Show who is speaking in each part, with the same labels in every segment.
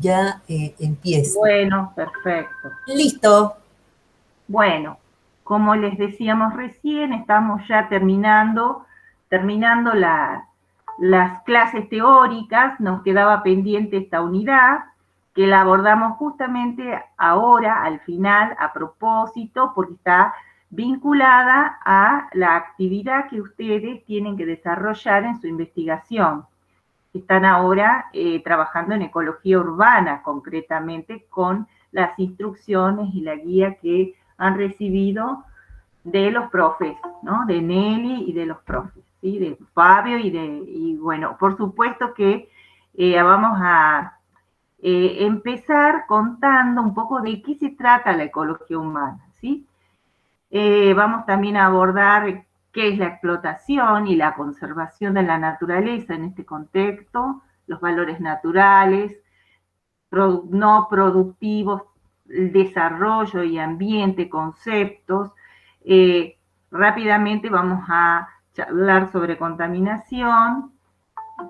Speaker 1: ya empieza.
Speaker 2: Bueno, perfecto.
Speaker 1: Listo.
Speaker 2: Bueno, como les decíamos recién, estamos ya terminando las clases teóricas. Nos quedaba pendiente esta unidad, que la abordamos justamente ahora, al final, a propósito, porque está vinculada a la actividad que ustedes tienen que desarrollar en su investigación. Están ahora trabajando en ecología urbana, concretamente con las instrucciones y la guía que han recibido de los profes, ¿no? De Nelly y de los profes, ¿sí? De Fabio y bueno, por supuesto que vamos a empezar contando un poco de qué se trata la ecología humana, ¿sí? Vamos también a abordar qué es la explotación y la conservación de la naturaleza en este contexto, los valores naturales, no productivos, el desarrollo y ambiente, conceptos. Eh, Rápidamente vamos a charlar sobre contaminación,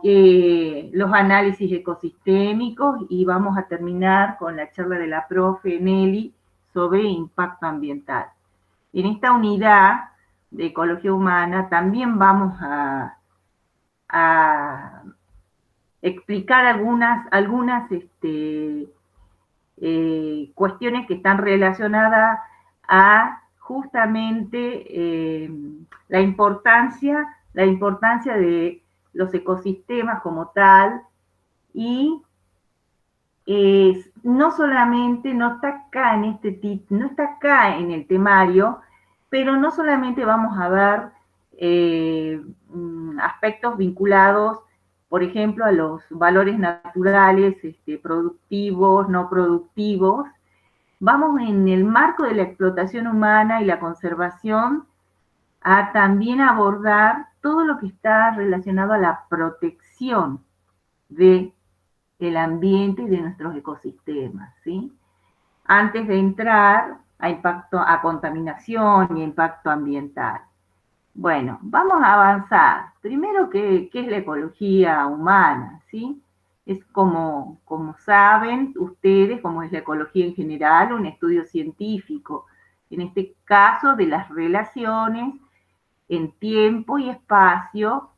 Speaker 2: los análisis ecosistémicos y vamos a terminar con la charla de la profe Nelly sobre impacto ambiental. En esta unidad de ecología humana también vamos a explicar algunas cuestiones que están relacionadas a justamente la importancia de los ecosistemas como tal y no solamente no está acá en no está acá en el temario, pero no solamente vamos a ver aspectos vinculados, por ejemplo, a los valores naturales, productivos, no productivos. Vamos en el marco de la explotación humana y la conservación a también abordar todo lo que está relacionado a la protección de el ambiente y de nuestros ecosistemas, ¿sí? Antes de entrar a contaminación y impacto ambiental. Bueno, vamos a avanzar. Primero, ¿qué es la ecología humana? ¿Sí? Es como saben ustedes, como es la ecología en general, un estudio científico, en este caso de las relaciones en tiempo y espacio,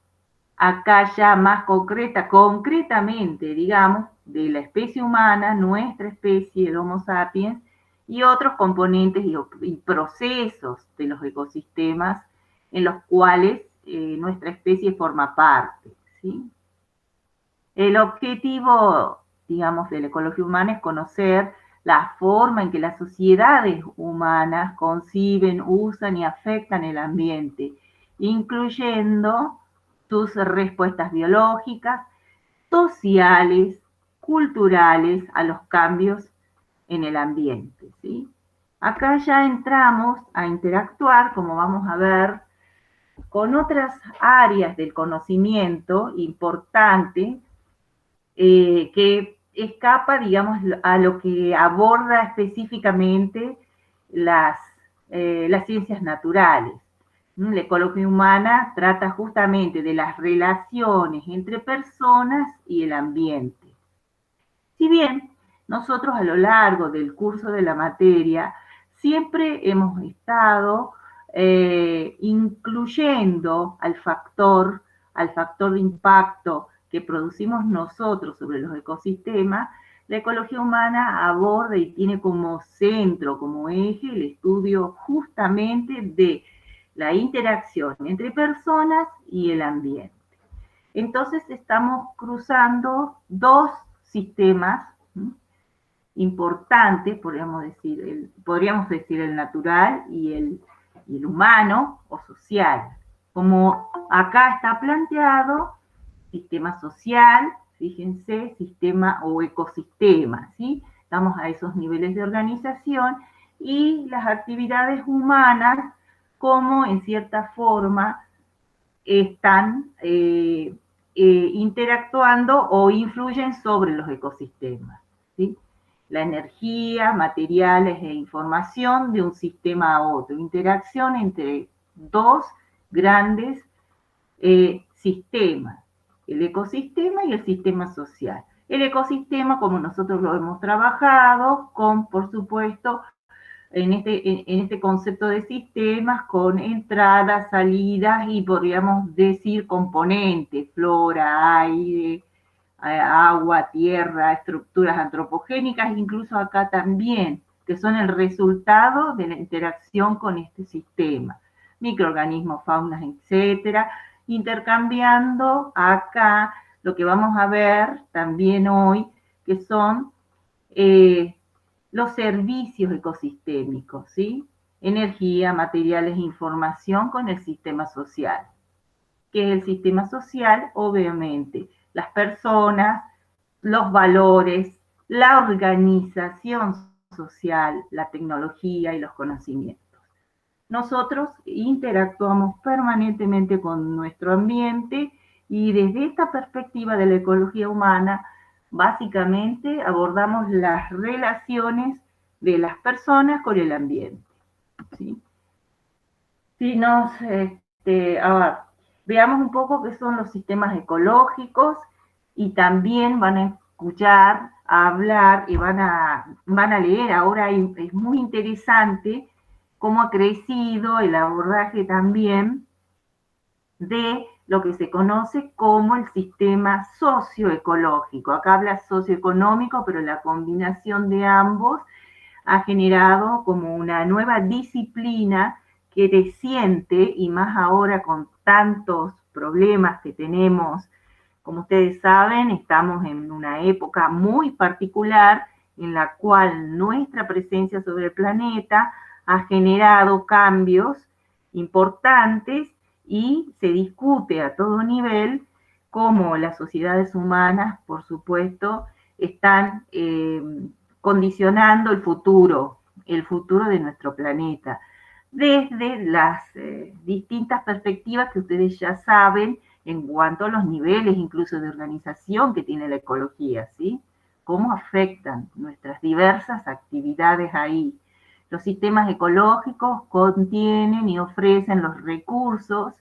Speaker 2: acá ya más concretamente, digamos, de la especie humana, nuestra especie, el Homo sapiens, y otros componentes y procesos de los ecosistemas en los cuales nuestra especie forma parte, ¿sí? El objetivo, digamos, de la ecología humana es conocer la forma en que las sociedades humanas conciben, usan y afectan el ambiente, incluyendo sus respuestas biológicas, sociales, culturales a los cambios en el ambiente, ¿sí? Acá ya entramos a interactuar, como vamos a ver, con otras áreas del conocimiento importante que escapa, digamos, a lo que aborda específicamente las, las ciencias naturales. La ecología humana trata justamente de las relaciones entre personas y el ambiente. Si bien nosotros a lo largo del curso de la materia siempre hemos estado incluyendo al factor de impacto que producimos nosotros sobre los ecosistemas, la ecología humana aborda y tiene como centro, como eje, el estudio justamente de la interacción entre personas y el ambiente. Entonces estamos cruzando dos sistemas importantes, podríamos decir el natural y el humano o social. Como acá está planteado, sistema social, fíjense, sistema o ecosistema, ¿sí? Estamos a esos niveles de organización y las actividades humanas como en cierta forma están interactuando o influyen sobre los ecosistemas, ¿sí? La energía, materiales e información de un sistema a otro, interacción entre dos grandes sistemas, el ecosistema y el sistema social. El ecosistema, como nosotros lo hemos trabajado, con, por supuesto, en este concepto de sistemas, con entradas, salidas y podríamos decir componentes, flora, aire, agua, tierra, estructuras antropogénicas, incluso acá también, que son el resultado de la interacción con este sistema. Microorganismos, faunas, etcétera, intercambiando acá lo que vamos a ver también hoy, que son los servicios ecosistémicos, ¿sí? Energía, materiales, información con el sistema social. ¿Qué es el sistema social? Obviamente, las personas, los valores, la organización social, la tecnología y los conocimientos. Nosotros interactuamos permanentemente con nuestro ambiente y desde esta perspectiva de la ecología humana, básicamente abordamos las relaciones de las personas con el ambiente. ¿Sí? Si nos, ahora, veamos un poco qué son los sistemas ecológicos y también van a escuchar, a hablar y van a leer. Ahora es muy interesante cómo ha crecido el abordaje también de lo que se conoce como el sistema socioecológico. Acá habla socioeconómico, pero la combinación de ambos ha generado como una nueva disciplina creciente y más ahora con tantos problemas que tenemos. Como ustedes saben, estamos en una época muy particular en la cual nuestra presencia sobre el planeta ha generado cambios importantes y se discute a todo nivel cómo las sociedades humanas, por supuesto, están condicionando el futuro de nuestro planeta, desde las distintas perspectivas que ustedes ya saben en cuanto a los niveles incluso de organización que tiene la ecología, ¿sí? Cómo afectan nuestras diversas actividades ahí. Los sistemas ecológicos contienen y ofrecen los recursos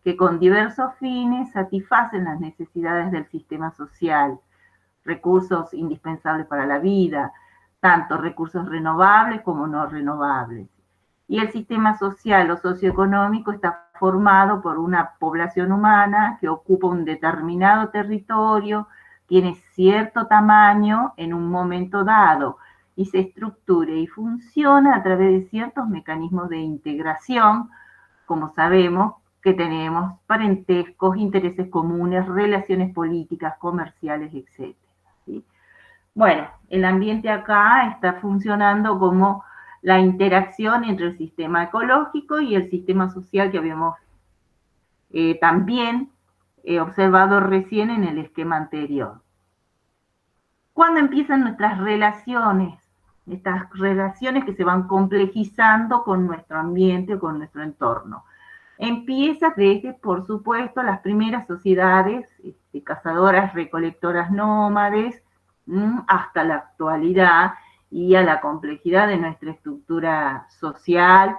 Speaker 2: que con diversos fines satisfacen las necesidades del sistema social, recursos indispensables para la vida, tanto recursos renovables como no renovables. Y el sistema social o socioeconómico está formado por una población humana que ocupa un determinado territorio, tiene cierto tamaño en un momento dado y se estructura y funciona a través de ciertos mecanismos de integración, como sabemos que tenemos parentescos, intereses comunes, relaciones políticas, comerciales, etc. ¿Sí? Bueno, el ambiente acá está funcionando como la interacción entre el sistema ecológico y el sistema social que habíamos también observado recién en el esquema anterior. ¿Cuándo empiezan nuestras relaciones? Estas relaciones que se van complejizando con nuestro ambiente, con nuestro entorno. Empieza desde, por supuesto, las primeras sociedades cazadoras, recolectoras, nómades, hasta la actualidad y a la complejidad de nuestra estructura social,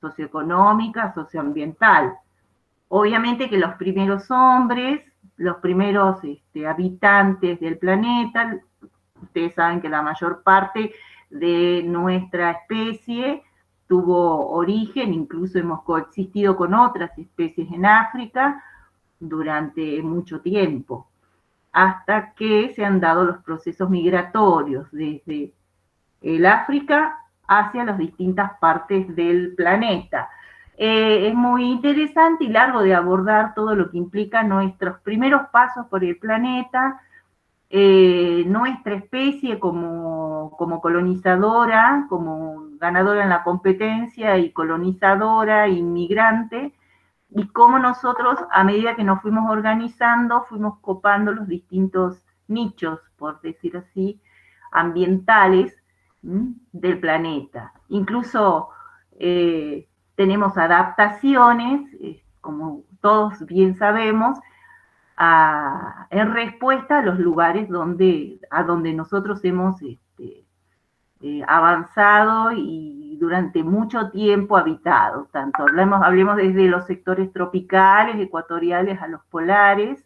Speaker 2: socioeconómica, socioambiental. Obviamente que los primeros hombres, los primeros habitantes del planeta, ustedes saben que la mayor parte de nuestra especie tuvo origen, incluso hemos coexistido con otras especies en África durante mucho tiempo, hasta que se han dado los procesos migratorios desde el África hacia las distintas partes del planeta. Es muy interesante y largo de abordar todo lo que implica nuestros primeros pasos por el planeta, nuestra especie como colonizadora, como ganadora en la competencia y colonizadora, inmigrante, y cómo nosotros, a medida que nos fuimos organizando, fuimos copando los distintos nichos, por decir así, ambientales del planeta. Incluso tenemos adaptaciones, como todos bien sabemos, en respuesta a los lugares a donde nosotros hemos avanzado y durante mucho tiempo habitado. Tanto hablemos desde los sectores tropicales, ecuatoriales a los polares.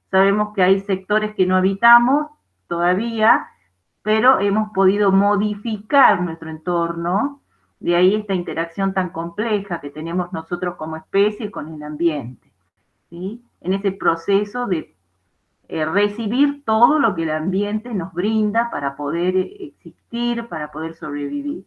Speaker 2: Sabemos que hay sectores que no habitamos todavía, pero hemos podido modificar nuestro entorno, de ahí esta interacción tan compleja que tenemos nosotros como especie con el ambiente, ¿sí? En ese proceso de recibir todo lo que el ambiente nos brinda para poder existir, para poder sobrevivir.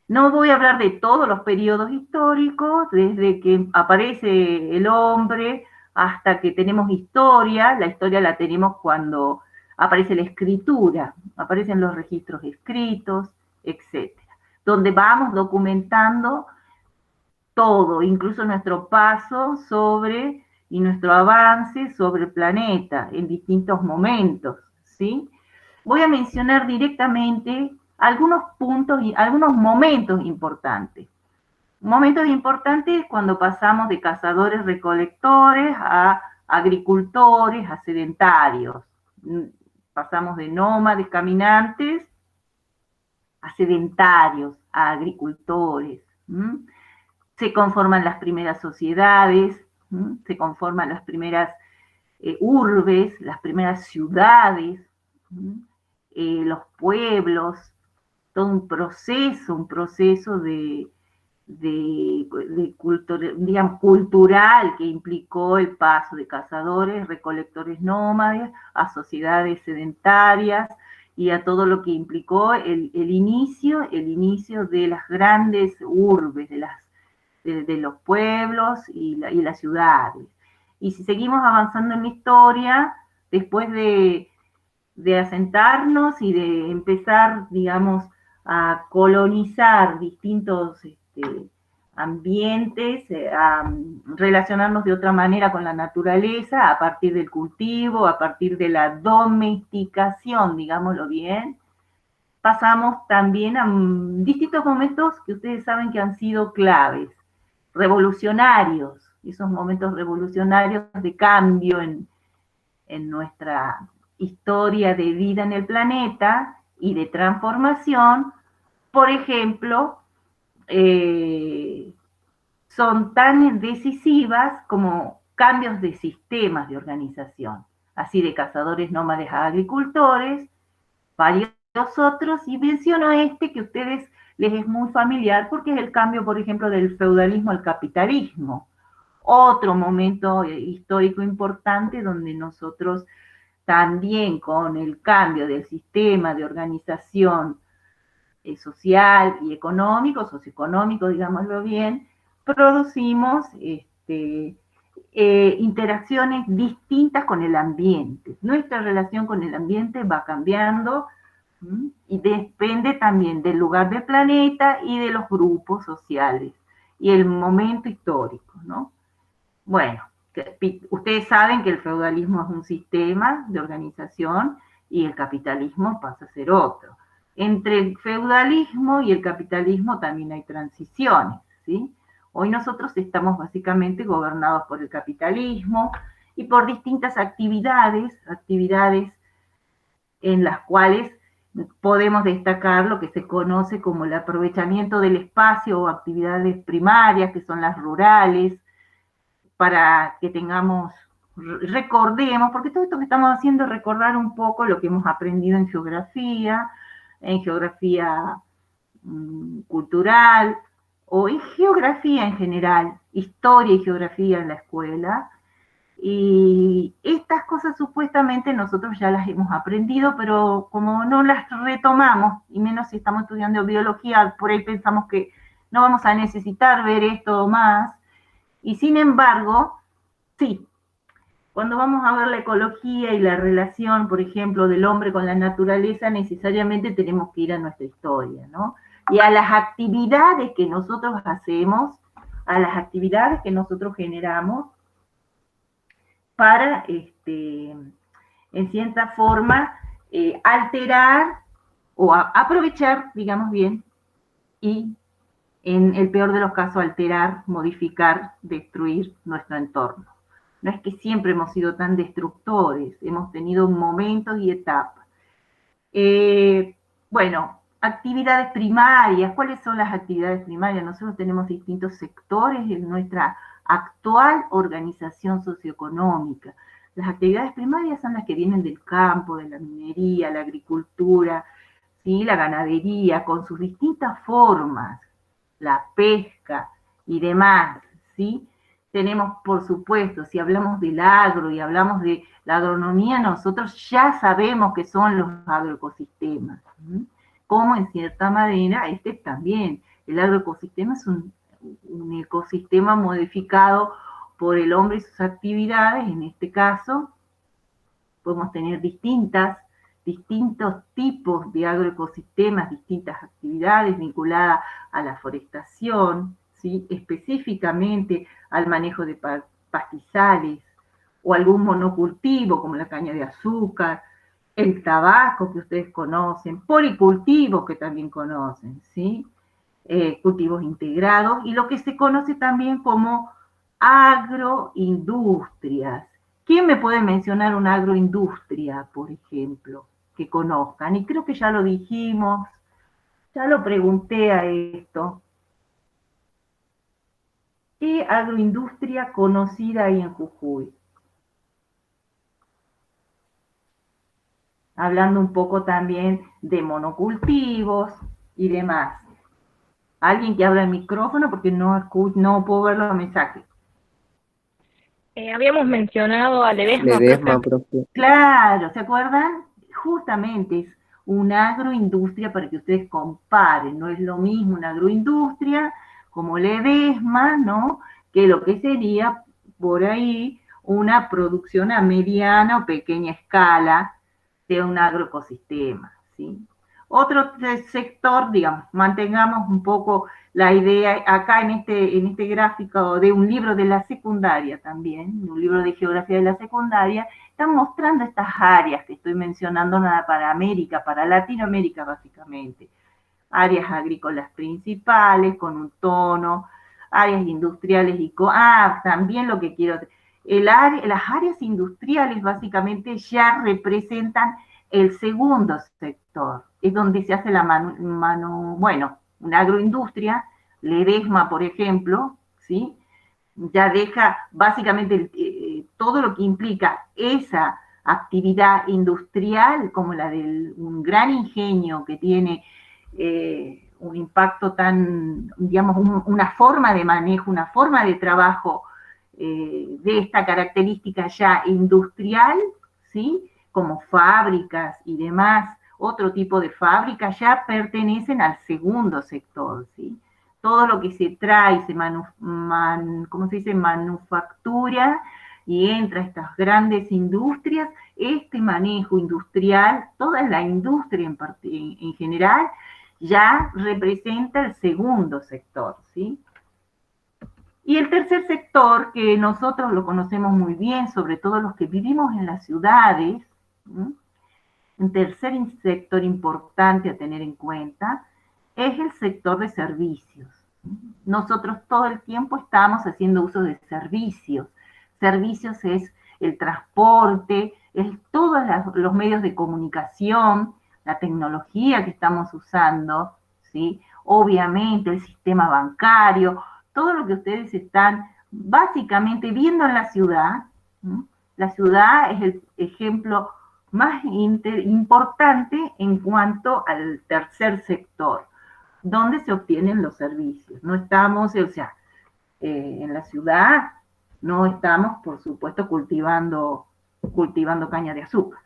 Speaker 2: No voy a hablar de todos los periodos históricos, desde que aparece el hombre hasta que tenemos historia. La historia la tenemos cuando aparece la escritura, aparecen los registros escritos, etcétera, donde vamos documentando todo, incluso nuestro paso sobre y nuestro avance sobre el planeta en distintos momentos, ¿sí? Voy a mencionar directamente algunos puntos y algunos momentos importantes. Momentos importantes cuando pasamos de cazadores recolectores a agricultores, a sedentarios. Pasamos de nómades caminantes a sedentarios, a agricultores. Se conforman las primeras sociedades, se conforman las primeras urbes, las primeras ciudades, los pueblos, todo un proceso digamos, cultural que implicó el paso de cazadores, recolectores nómades, a sociedades sedentarias y a todo lo que implicó el inicio de las grandes urbes, de los pueblos y las ciudades. Y si seguimos avanzando en la historia, después de asentarnos y de empezar, digamos, a colonizar distintos ambientes, a relacionarnos de otra manera con la naturaleza, a partir del cultivo, a partir de la domesticación, digámoslo bien, pasamos también a distintos momentos que ustedes saben que han sido claves, revolucionarios, esos momentos revolucionarios de cambio en nuestra historia de vida en el planeta y de transformación. Por ejemplo, son tan decisivas como cambios de sistemas de organización, así de cazadores nómades a agricultores, varios otros, y menciono este que a ustedes les es muy familiar porque es el cambio, por ejemplo, del feudalismo al capitalismo. Otro momento histórico importante donde nosotros también con el cambio del sistema de organización social y económico, socioeconómico, digámoslo bien, producimos interacciones distintas con el ambiente. Nuestra relación con el ambiente va cambiando y depende también del lugar del planeta y de los grupos sociales y el momento histórico, ¿no? Bueno, ustedes saben que el feudalismo es un sistema de organización y el capitalismo pasa a ser otro. Entre el feudalismo y el capitalismo también hay transiciones, ¿sí? Hoy nosotros estamos básicamente gobernados por el capitalismo y por distintas actividades en las cuales podemos destacar lo que se conoce como el aprovechamiento del espacio o actividades primarias, que son las rurales, para que recordemos, porque todo esto que estamos haciendo es recordar un poco lo que hemos aprendido en geografía cultural, o en geografía en general, historia y geografía en la escuela. Y estas cosas supuestamente nosotros ya las hemos aprendido, pero como no las retomamos, y menos si estamos estudiando biología, por ahí pensamos que no vamos a necesitar ver esto más. Y sin embargo, sí, cuando vamos a ver la ecología y la relación, por ejemplo, del hombre con la naturaleza, necesariamente tenemos que ir a nuestra historia, ¿no? Y a las actividades que nosotros hacemos, a las actividades que nosotros generamos para, en cierta forma, alterar o aprovechar, digamos bien, y en el peor de los casos, alterar, modificar, destruir nuestro entorno. No es que siempre hemos sido tan destructores, hemos tenido momentos y etapas. Bueno, actividades primarias. ¿Cuáles son las actividades primarias? Nosotros tenemos distintos sectores en nuestra actual organización socioeconómica. Las actividades primarias son las que vienen del campo, de la minería, la agricultura, ¿sí? La ganadería, con sus distintas formas, la pesca y demás, ¿sí? Tenemos, por supuesto, si hablamos del agro y hablamos de la agronomía, nosotros ya sabemos que son los agroecosistemas, ¿sí? Como en cierta manera, este también. El agroecosistema es un ecosistema modificado por el hombre y sus actividades. En este caso, podemos tener distintos tipos de agroecosistemas, distintas actividades vinculadas a la forestación, ¿sí? Específicamente al manejo de pastizales o algún monocultivo como la caña de azúcar, el tabaco que ustedes conocen, policultivos que también conocen, ¿sí? Cultivos integrados y lo que se conoce también como agroindustrias. ¿Quién me puede mencionar una agroindustria, por ejemplo, que conozcan? Y creo que ya lo dijimos, ya lo pregunté a esto. ¿Qué agroindustria conocida ahí en Jujuy? Hablando un poco también de monocultivos y demás. Alguien que abra el micrófono porque no puedo ver los mensajes.
Speaker 3: Habíamos mencionado a Ledesma,
Speaker 4: Ledesma,
Speaker 3: profe.
Speaker 4: profe.
Speaker 2: Claro, ¿se acuerdan? Justamente es una agroindustria para que ustedes comparen. No es lo mismo una agroindustria como Ledesma, ¿no? Que lo que sería por ahí una producción a mediana o pequeña escala de un agroecosistema, ¿sí? Otro sector, digamos, mantengamos un poco la idea acá en este gráfico de un libro de la secundaria también, un libro de geografía de la secundaria, están mostrando estas áreas que estoy mencionando nada para América, para Latinoamérica básicamente. Áreas agrícolas principales con un tono, áreas industriales y también lo que quiero, las áreas industriales básicamente ya representan el segundo sector, es donde se hace una agroindustria, Ledesma, por ejemplo, ¿sí? Ya deja básicamente todo lo que implica esa actividad industrial, como la de un gran ingenio que tiene un impacto tan, digamos, una forma de manejo, una forma de trabajo de esta característica ya industrial, ¿sí? Como fábricas y demás, otro tipo de fábricas ya pertenecen al segundo sector, ¿sí? Todo lo que se trae, ¿cómo se dice? Manufactura y entra a estas grandes industrias, este manejo industrial, toda la industria en general, ya representa el segundo sector, ¿sí? Y el tercer sector, que nosotros lo conocemos muy bien, sobre todo los que vivimos en las ciudades, ¿sí? Un tercer sector importante a tener en cuenta es el sector de servicios. Nosotros todo el tiempo estamos haciendo uso de servicios. Servicios es el transporte, es todos los medios de comunicación, la tecnología que estamos usando, ¿sí? Obviamente el sistema bancario, todo lo que ustedes están básicamente viendo en la ciudad. ¿Sí? La ciudad es el ejemplo más importante en cuanto al tercer sector, donde se obtienen los servicios. No estamos, o sea, en la ciudad no estamos, por supuesto, cultivando caña de azúcar.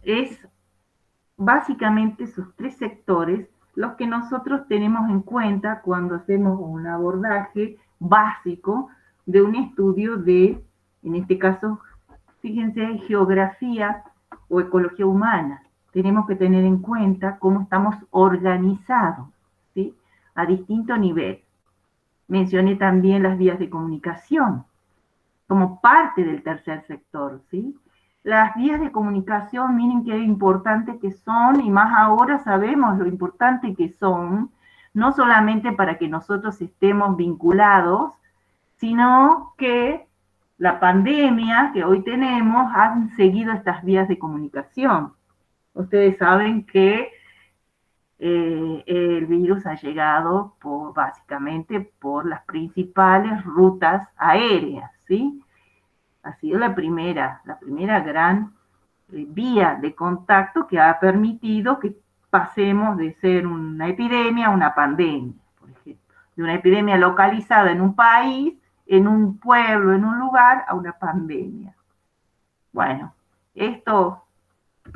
Speaker 2: Es básicamente esos tres sectores los que nosotros tenemos en cuenta cuando hacemos un abordaje básico de un estudio de, en este caso, fíjense, geografía o ecología humana. Tenemos que tener en cuenta cómo estamos organizados, ¿sí? A distinto nivel. Mencioné también las vías de comunicación como parte del tercer sector, ¿sí? Las vías de comunicación, miren qué importantes que son, y más ahora sabemos lo importante que son, no solamente para que nosotros estemos vinculados, sino que la pandemia que hoy tenemos han seguido estas vías de comunicación. Ustedes saben que el virus ha llegado básicamente por las principales rutas aéreas, ¿sí? ha sido la primera gran vía de contacto que ha permitido que pasemos de ser una epidemia a una pandemia, por ejemplo, de una epidemia localizada en un país, en un pueblo, en un lugar, a una pandemia. Bueno, esto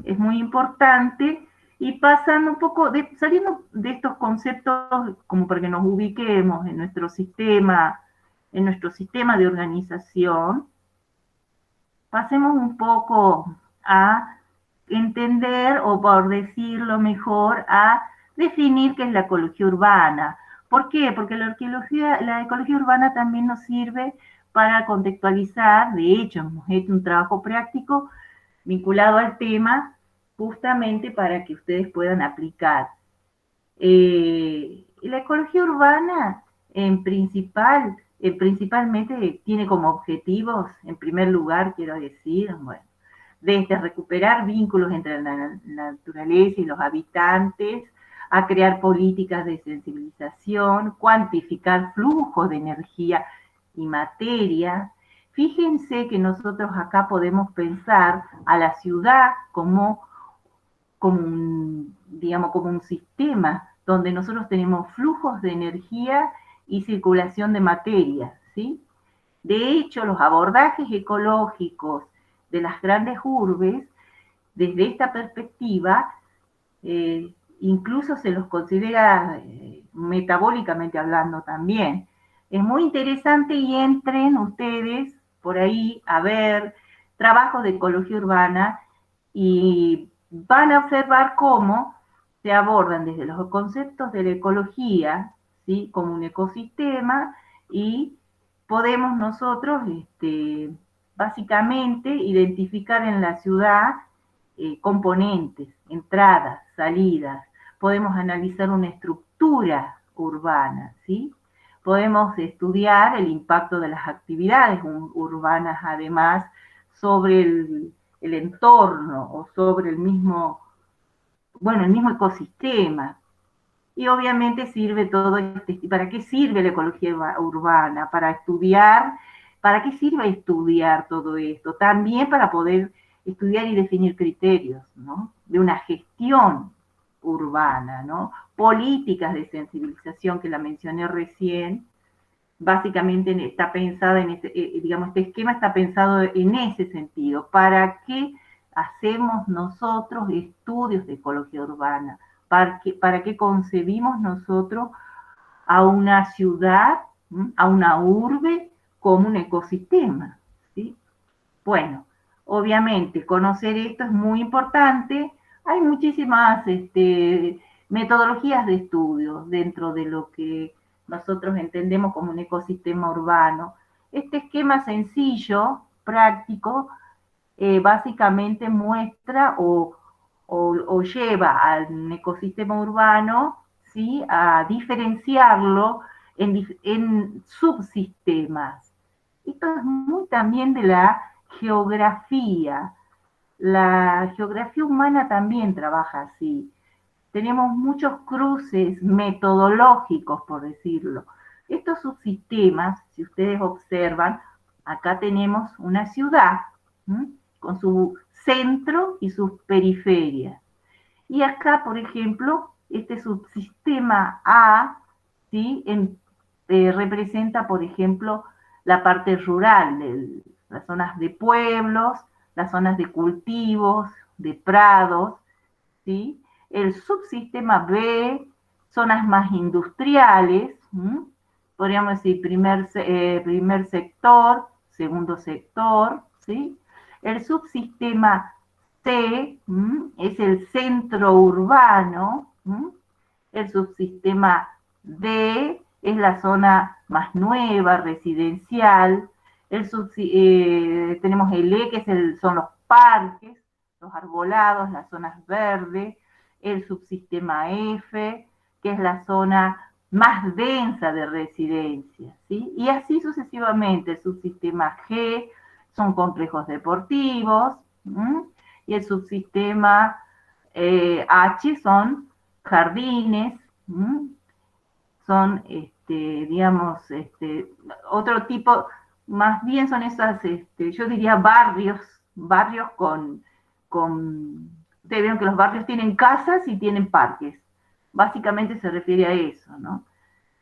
Speaker 2: es muy importante y pasando un poco, saliendo de estos conceptos como para que nos ubiquemos en nuestro sistema de organización, pasemos un poco a entender, o por decirlo mejor, a definir qué es la ecología urbana. ¿Por qué? Porque la ecología urbana también nos sirve para contextualizar. De hecho, hemos hecho un trabajo práctico vinculado al tema, justamente para que ustedes puedan aplicar. La ecología urbana, principalmente tiene como objetivos, en primer lugar, quiero decir, bueno, desde recuperar vínculos entre la naturaleza y los habitantes, a crear políticas de sensibilización, cuantificar flujos de energía y materia. Fíjense que nosotros acá podemos pensar a la ciudad como un sistema donde nosotros tenemos flujos de energía y circulación de materia, ¿sí? De hecho, los abordajes ecológicos de las grandes urbes, desde esta perspectiva, incluso se los considera metabólicamente hablando también. Es muy interesante y entren ustedes por ahí a ver trabajos de ecología urbana y van a observar cómo se abordan desde los conceptos de la ecología, ¿sí? Como un ecosistema, y podemos nosotros básicamente identificar en la ciudad componentes, entradas, salidas. Podemos analizar una estructura urbana, ¿sí? Podemos estudiar el impacto de las actividades urbanas, además, sobre el entorno o sobre el mismo ecosistema. Y obviamente sirve todo ¿para qué sirve la ecología urbana? ¿Para qué sirve estudiar todo esto? También para poder estudiar y definir criterios, ¿no? De una gestión urbana, ¿no? Políticas de sensibilización que la mencioné recién, básicamente está pensada en este esquema está pensado en ese sentido. ¿Para qué hacemos nosotros estudios de ecología urbana? ¿Para qué concebimos nosotros a una ciudad, a una urbe, como un ecosistema? ¿Sí? Bueno, obviamente conocer esto es muy importante. Hay muchísimas metodologías de estudio dentro de lo que nosotros entendemos como un ecosistema urbano. Este esquema sencillo, práctico, básicamente muestra o lleva al ecosistema urbano, ¿sí? A diferenciarlo en subsistemas. Esto es muy también de la geografía. La geografía humana también trabaja así. Tenemos muchos cruces metodológicos, por decirlo. Estos subsistemas, si ustedes observan, acá tenemos una ciudad, ¿m? Con su centro y sus periferias. Y acá, por ejemplo, este subsistema A, ¿sí? Representa, por ejemplo, la parte rural, las zonas de pueblos, las zonas de cultivos, de prados, ¿sí? El subsistema B, zonas más industriales, podríamos decir primer sector, segundo sector, ¿sí? El subsistema C es el centro urbano, el subsistema D es la zona más nueva, residencial, tenemos el E, que son los parques, los arbolados, las zonas verdes, el subsistema F, que es la zona más densa de residencias, ¿sí? Y así sucesivamente. El subsistema G son complejos deportivos, y el subsistema H son jardines, son, digamos, otro tipo, más bien son esas, yo diría barrios ustedes vieron que los barrios tienen casas y tienen parques. Básicamente se refiere a eso, ¿no?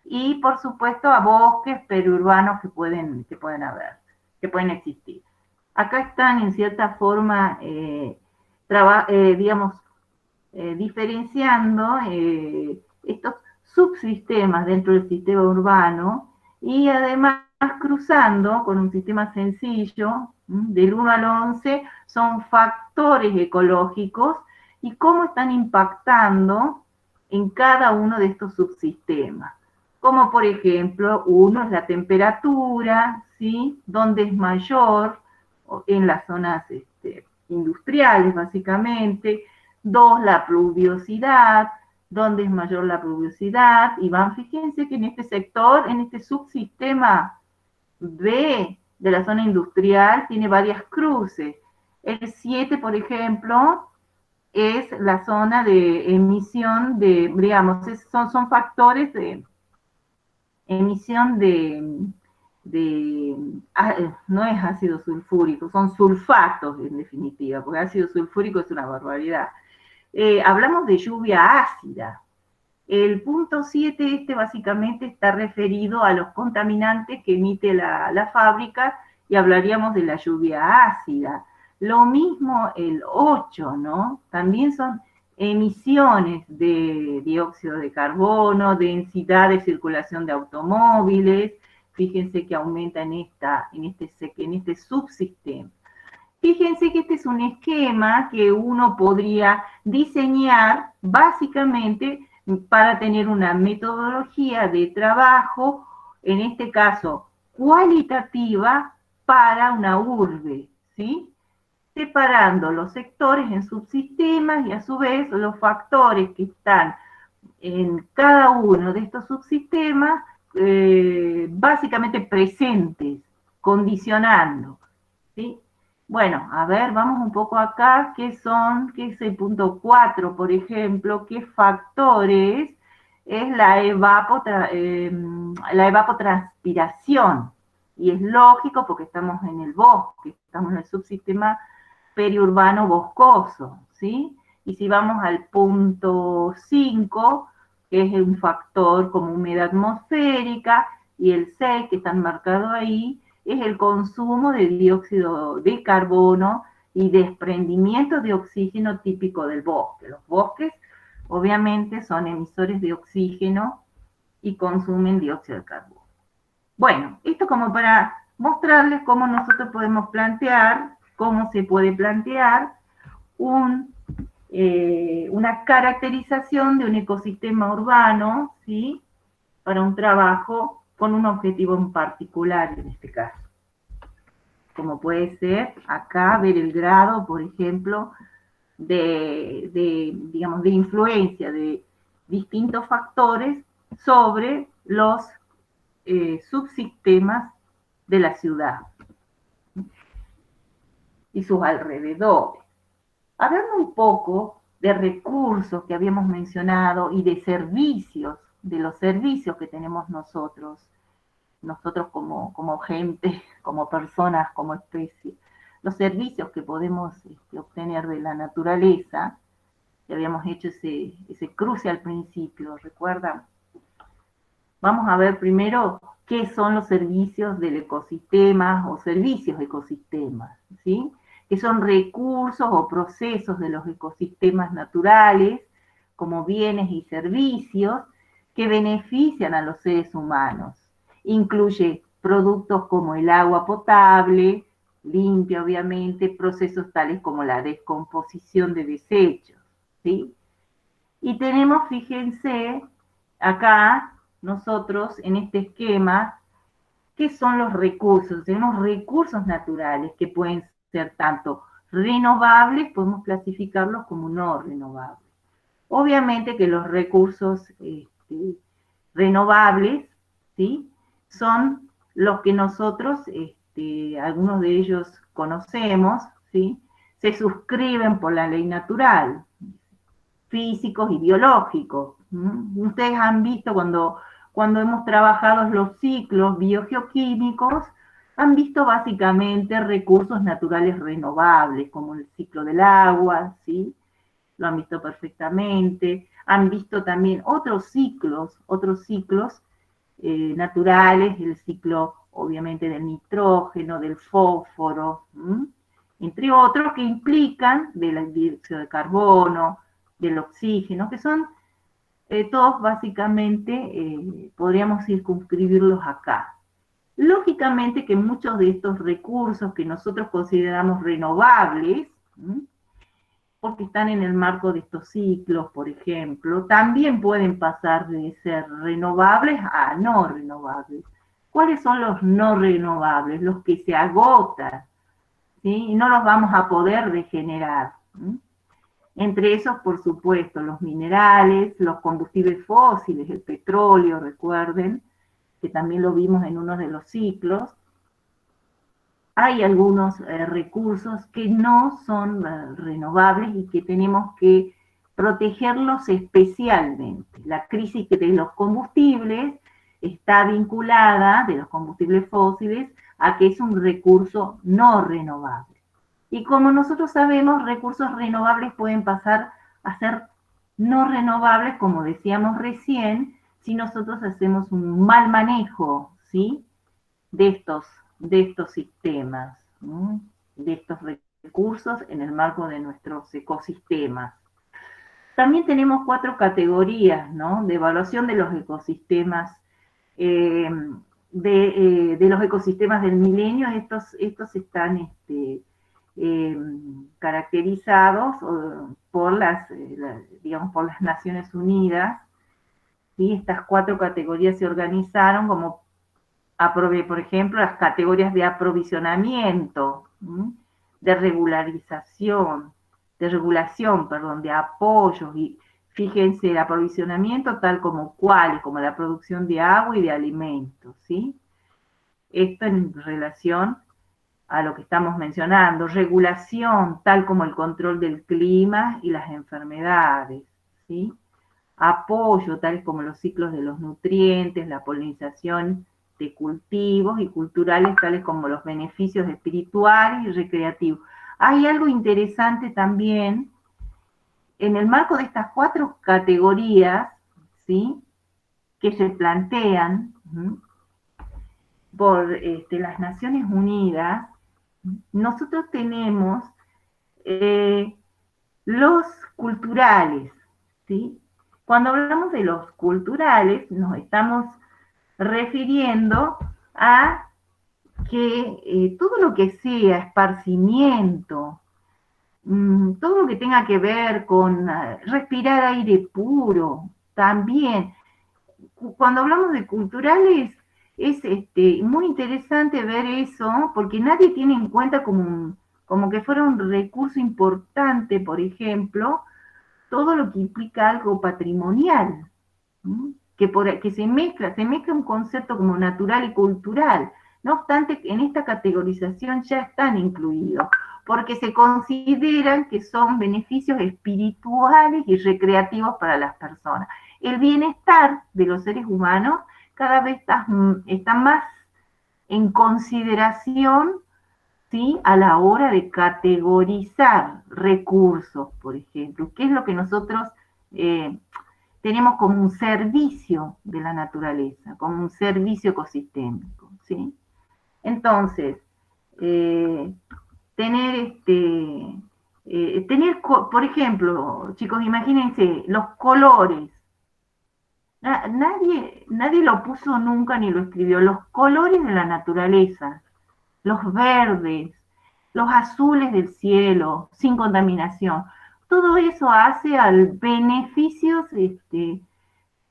Speaker 2: Y por supuesto a bosques periurbanos que pueden haber, que pueden existir. Acá están en cierta forma, digamos, diferenciando estos subsistemas dentro del sistema urbano y además cruzando con un sistema sencillo, del 1 al 11, son factores ecológicos y cómo están impactando en cada uno de estos subsistemas. Como por ejemplo, uno es la temperatura, ¿sí? Donde es mayor, en las zonas industriales básicamente. 2, la pluviosidad, donde es mayor la pluviosidad. Y fíjense que en este sector, en este subsistema B de la zona industrial, tiene varias cruces. El 7, por ejemplo, es la zona de emisión de, digamos, son factores de emisión no es ácido sulfúrico, son sulfatos en definitiva, porque ácido sulfúrico es una barbaridad. Hablamos de lluvia ácida. El punto 7 básicamente está referido a los contaminantes que emite la fábrica y hablaríamos de la lluvia ácida. Lo mismo el 8, ¿no? También son emisiones de dióxido de carbono, densidad de circulación de automóviles. Fíjense que aumenta en este subsistema. Fíjense que este es un esquema que uno podría diseñar básicamente para tener una metodología de trabajo, en este caso cualitativa, para una urbe, ¿sí? Separando los sectores en subsistemas y a su vez los factores que están en cada uno de estos subsistemas básicamente presentes, condicionando, ¿sí? Bueno, a ver, vamos un poco acá, ¿qué es el punto 4, por ejemplo? ¿Qué factores es la evapotranspiración? Y es lógico porque estamos en el bosque, estamos en el subsistema periurbano boscoso, ¿sí? Y si vamos al punto 5, que es un factor como humedad atmosférica, y el 6, que están marcados ahí, es el consumo de dióxido de carbono y desprendimiento de oxígeno típico del bosque. Los bosques, obviamente, son emisores de oxígeno y consumen dióxido de carbono. Bueno, esto como para mostrarles cómo nosotros podemos plantear, cómo se puede plantear una caracterización de un ecosistema urbano, ¿sí? Para un trabajo con un objetivo en particular en este caso. Como puede ser acá ver el grado, por ejemplo, digamos, de influencia de distintos factores sobre los subsistemas de la ciudad y sus alrededores. Hablando un poco de recursos que habíamos mencionado y de servicios, de los servicios que tenemos nosotros como gente, como personas, como especie, los servicios que podemos obtener de la naturaleza, que habíamos hecho ese cruce al principio, ¿recuerdan? Vamos a ver primero qué son los servicios del ecosistema o servicios ecosistemas, ¿sí? Que son recursos o procesos de los ecosistemas naturales, como bienes y servicios, que benefician a los seres humanos. Incluye productos como el agua potable, limpia obviamente, procesos tales como la descomposición de desechos, ¿sí? Y tenemos, fíjense, acá nosotros en este esquema, ¿qué son los recursos? Tenemos recursos naturales que pueden ser tanto renovables, podemos clasificarlos como no renovables. Obviamente que los recursos renovables, ¿sí? Son los que nosotros, algunos de ellos conocemos, ¿sí? Se suscriben por la ley natural, físicos y biológicos. Ustedes han visto cuando hemos trabajado los ciclos biogeoquímicos, han visto básicamente recursos naturales renovables, como el ciclo del agua, ¿sí? Lo han visto perfectamente. Han visto también otros ciclos naturales, el ciclo obviamente del nitrógeno, del fósforo, entre otros que implican del dióxido de carbono, del oxígeno, que son todos básicamente, podríamos circunscribirlos acá. Lógicamente que muchos de estos recursos que nosotros consideramos renovables, porque están en el marco de estos ciclos, por ejemplo, también pueden pasar de ser renovables a no renovables. ¿Cuáles son los no renovables? Los que se agotan, ¿sí? Y no los vamos a poder regenerar. Entre esos, por supuesto, los minerales, los combustibles fósiles, el petróleo, recuerden, que también lo vimos en uno de los ciclos. Hay algunos recursos que no son renovables y que tenemos que protegerlos especialmente. La crisis de los combustibles está vinculada, de los combustibles fósiles, a que es un recurso no renovable. Y como nosotros sabemos, recursos renovables pueden pasar a ser no renovables, como decíamos recién, si nosotros hacemos un mal manejo, ¿sí?, de estos sistemas, de estos recursos en el marco de nuestros ecosistemas. También tenemos 4 categorías, ¿no?, de evaluación de los ecosistemas, de los ecosistemas del milenio. Estos están caracterizados por digamos, por las Naciones Unidas, ¿sí? Estas 4 categorías se organizaron como, por ejemplo, las categorías de aprovisionamiento, de regulación, de apoyos, y fíjense, el aprovisionamiento tal como cuáles, como la producción de agua y de alimentos, ¿sí? Esto en relación a lo que estamos mencionando. Regulación tal como el control del clima y las enfermedades, ¿sí? Apoyo tal como los ciclos de los nutrientes, la polinización de cultivos, y culturales tales como los beneficios espirituales y recreativos. Hay algo interesante también en el marco de estas 4 categorías, ¿sí?, que se plantean por las Naciones Unidas. Nosotros tenemos los culturales, ¿sí? Cuando hablamos de los culturales, nos estamos refiriendo a que todo lo que sea esparcimiento, todo lo que tenga que ver con respirar aire puro, también. Cuando hablamos de culturales, es muy interesante ver eso, porque nadie tiene en cuenta como que fuera un recurso importante, por ejemplo, todo lo que implica algo patrimonial, que se mezcla un concepto como natural y cultural. No obstante, en esta categorización ya están incluidos, porque se consideran que son beneficios espirituales y recreativos para las personas. El bienestar de los seres humanos cada vez está más en consideración, ¿sí?, a la hora de categorizar recursos, por ejemplo, que es lo que nosotros tenemos como un servicio de la naturaleza, como un servicio ecosistémico, ¿sí? Entonces, tener, por ejemplo, chicos, imagínense, los colores. Nadie lo puso nunca ni lo escribió. Los colores de la naturaleza, los verdes, los azules del cielo, sin contaminación. Todo eso hace al beneficios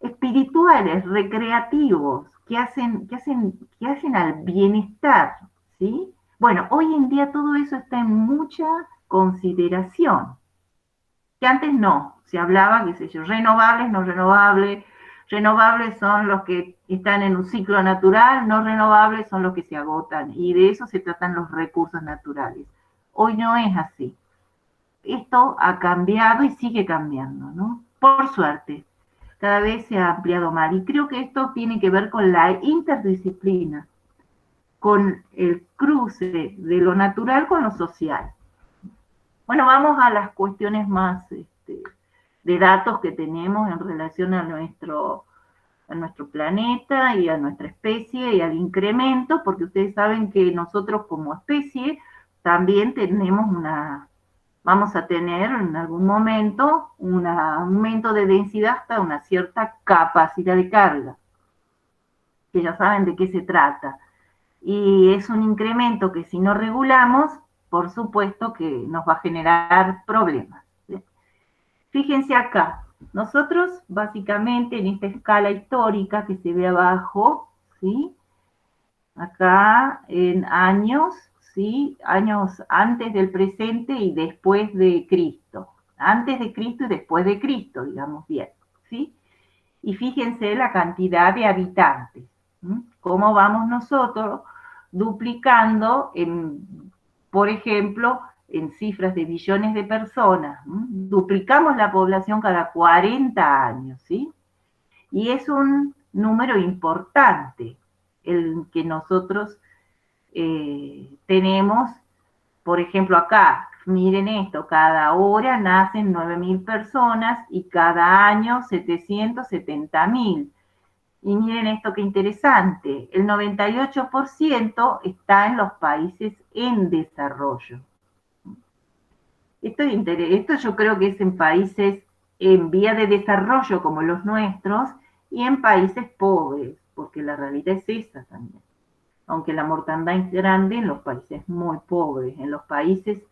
Speaker 2: espirituales, recreativos, que hacen al bienestar, ¿sí? Bueno, hoy en día todo eso está en mucha consideración, que antes no, se hablaba, qué sé yo, renovables, no renovables. Renovables son los que están en un ciclo natural, no renovables son los que se agotan, y de eso se tratan los recursos naturales. Hoy no es así. Esto ha cambiado y sigue cambiando, ¿no? Por suerte, cada vez se ha ampliado más, y creo que esto tiene que ver con la interdisciplina, con el cruce de lo natural con lo social. Bueno, vamos a las cuestiones más de datos que tenemos en relación a nuestro planeta y a nuestra especie y al incremento, porque ustedes saben que nosotros como especie también vamos a tener en algún momento un aumento de densidad hasta una cierta capacidad de carga, que ya saben de qué se trata. Y es un incremento que si no regulamos, por supuesto que nos va a generar problemas. ¿Sí? Fíjense acá, nosotros básicamente en esta escala histórica que se ve abajo, ¿sí? Acá en años, ¿sí? Años antes del presente y después de Cristo. Antes de Cristo y después de Cristo, digamos bien, ¿sí? Y fíjense la cantidad de habitantes. ¿Cómo vamos nosotros duplicando, por ejemplo, en cifras de billones de personas? Duplicamos la población cada 40 años, ¿sí? Y es un número importante el que nosotros tenemos. Por ejemplo, acá, miren esto, cada hora nacen 9.000 personas y cada año 770.000. Y miren esto qué interesante, el 98% está en los países en desarrollo. Esto yo creo que es en países en vía de desarrollo como los nuestros y en países pobres, porque la realidad es esa también. Aunque la mortandad es grande en los países muy pobres, en los países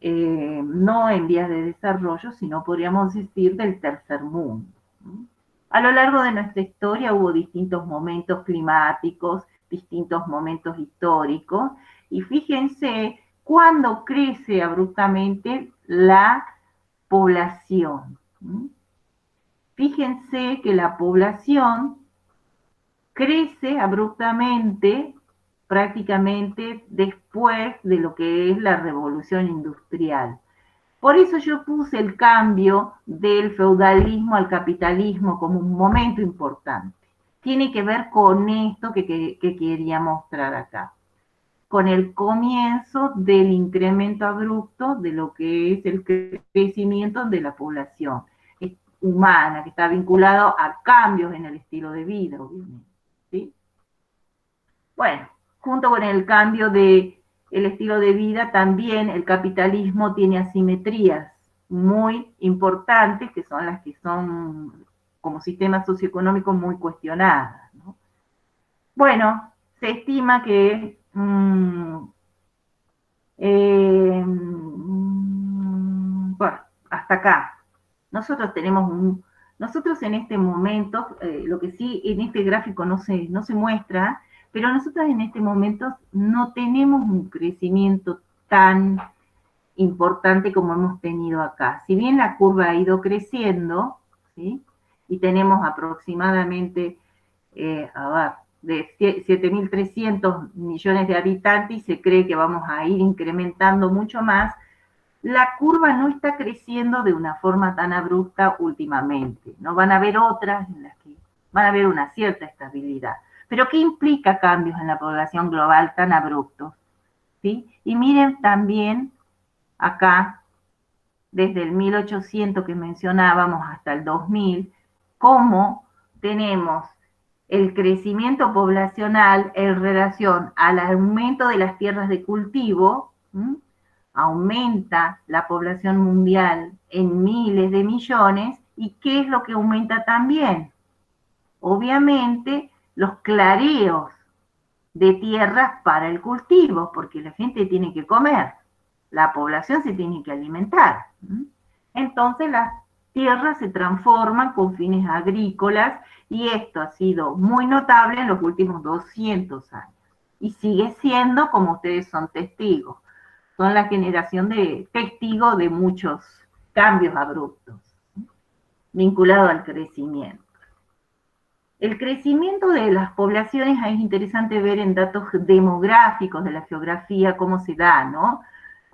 Speaker 2: no en vías de desarrollo, sino podríamos decir del tercer mundo. A lo largo de nuestra historia hubo distintos momentos climáticos, distintos momentos históricos, y fíjense cuándo crece abruptamente la población. Fíjense que la población crece abruptamente prácticamente después de lo que es la revolución industrial. Por eso yo puse el cambio del feudalismo al capitalismo como un momento importante. Tiene que ver con esto que quería mostrar acá, con el comienzo del incremento abrupto de lo que es el crecimiento de la población humana, que está vinculado a cambios en el estilo de vida, obviamente. ¿Sí? Bueno, junto con el cambio del estilo de vida, también el capitalismo tiene asimetrías muy importantes, que son las que son como sistema socioeconómico muy cuestionadas, ¿no? Bueno, se estima que bueno, hasta acá. Nosotros en este momento, lo que sí en este gráfico no se muestra, pero nosotros en este momento no tenemos un crecimiento tan importante como hemos tenido acá. Si bien la curva ha ido creciendo, ¿sí? Y tenemos aproximadamente, de 7.300 millones de habitantes y se cree que vamos a ir incrementando mucho más, la curva no está creciendo de una forma tan abrupta últimamente. No van a haber otras en las que van a haber una cierta estabilidad. Pero ¿qué implica cambios en la población global tan abruptos? ¿Sí? Y miren también acá, desde el 1800 que mencionábamos hasta el 2000, cómo tenemos el crecimiento poblacional en relación al aumento de las tierras de cultivo. Aumenta la población mundial en miles de millones, ¿y qué es lo que aumenta también? Obviamente, los clareos de tierras para el cultivo, porque la gente tiene que comer, la población se tiene que alimentar. Entonces, las tierras se transforman con fines agrícolas, y esto ha sido muy notable en los últimos 200 años, y sigue siendo, como ustedes son testigos. Son la generación de testigos de muchos cambios abruptos vinculados al crecimiento. El crecimiento de las poblaciones es interesante ver en datos demográficos de la geografía cómo se da, ¿no?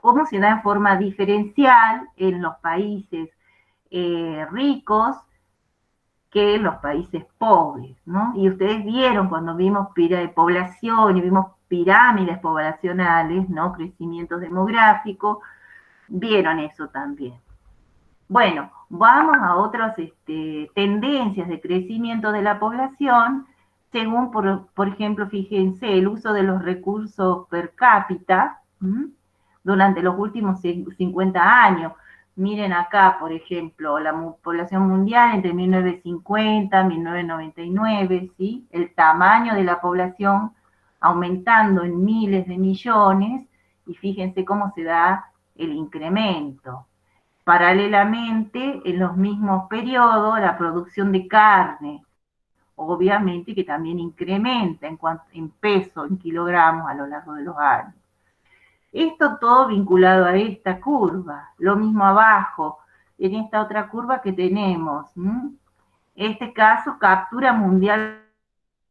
Speaker 2: Cómo se da en forma diferencial en los países ricos que en los países pobres, ¿no? Y ustedes vieron cuando vimos población y vimos pirámides poblacionales, ¿no? Crecimiento demográfico, vieron eso también. Bueno, vamos a otras tendencias de crecimiento de la población, según, por ejemplo, fíjense, el uso de los recursos per cápita durante los últimos 50 años. Miren acá, por ejemplo, la población mundial entre 1950 y 1999, ¿sí? El tamaño de la población aumentando en miles de millones, y fíjense cómo se da el incremento. Paralelamente, en los mismos periodos, la producción de carne, obviamente que también incrementa en peso, en kilogramos a lo largo de los años. Esto todo vinculado a esta curva. Lo mismo abajo, en esta otra curva que tenemos. Este caso, captura mundial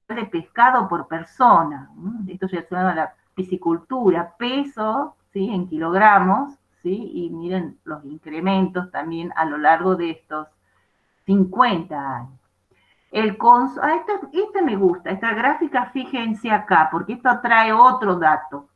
Speaker 2: de pescado por persona. Esto ya se llama la piscicultura. Peso, ¿sí? En kilogramos, ¿sí? Y miren los incrementos también a lo largo de estos 50 años. Esta me gusta, esta gráfica, fíjense acá, porque esto trae otro dato.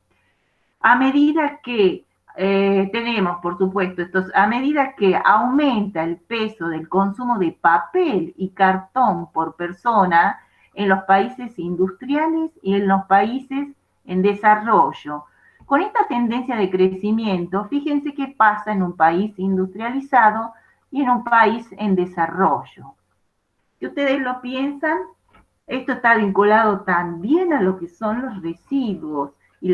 Speaker 2: A medida que tenemos, por supuesto, a medida que aumenta el peso del consumo de papel y cartón por persona en los países industriales y en los países en desarrollo. Con esta tendencia de crecimiento, fíjense qué pasa en un país industrializado y en un país en desarrollo. Si ustedes lo piensan, esto está vinculado también a lo que son los residuos y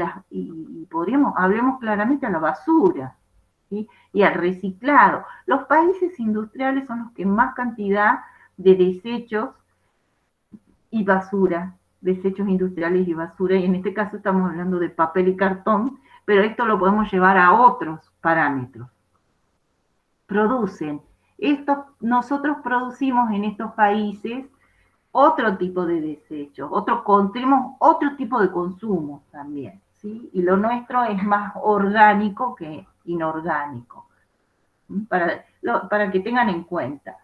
Speaker 2: hablemos claramente a la basura, ¿sí? Y al reciclado. Los países industriales son los que más cantidad de desechos y basura, desechos industriales y basura, y en este caso estamos hablando de papel y cartón, pero esto lo podemos llevar a otros parámetros. Nosotros producimos en estos países otro tipo de desechos, tenemos otro tipo de consumo también, ¿sí? Y lo nuestro es más orgánico que inorgánico, para que tengan en cuenta.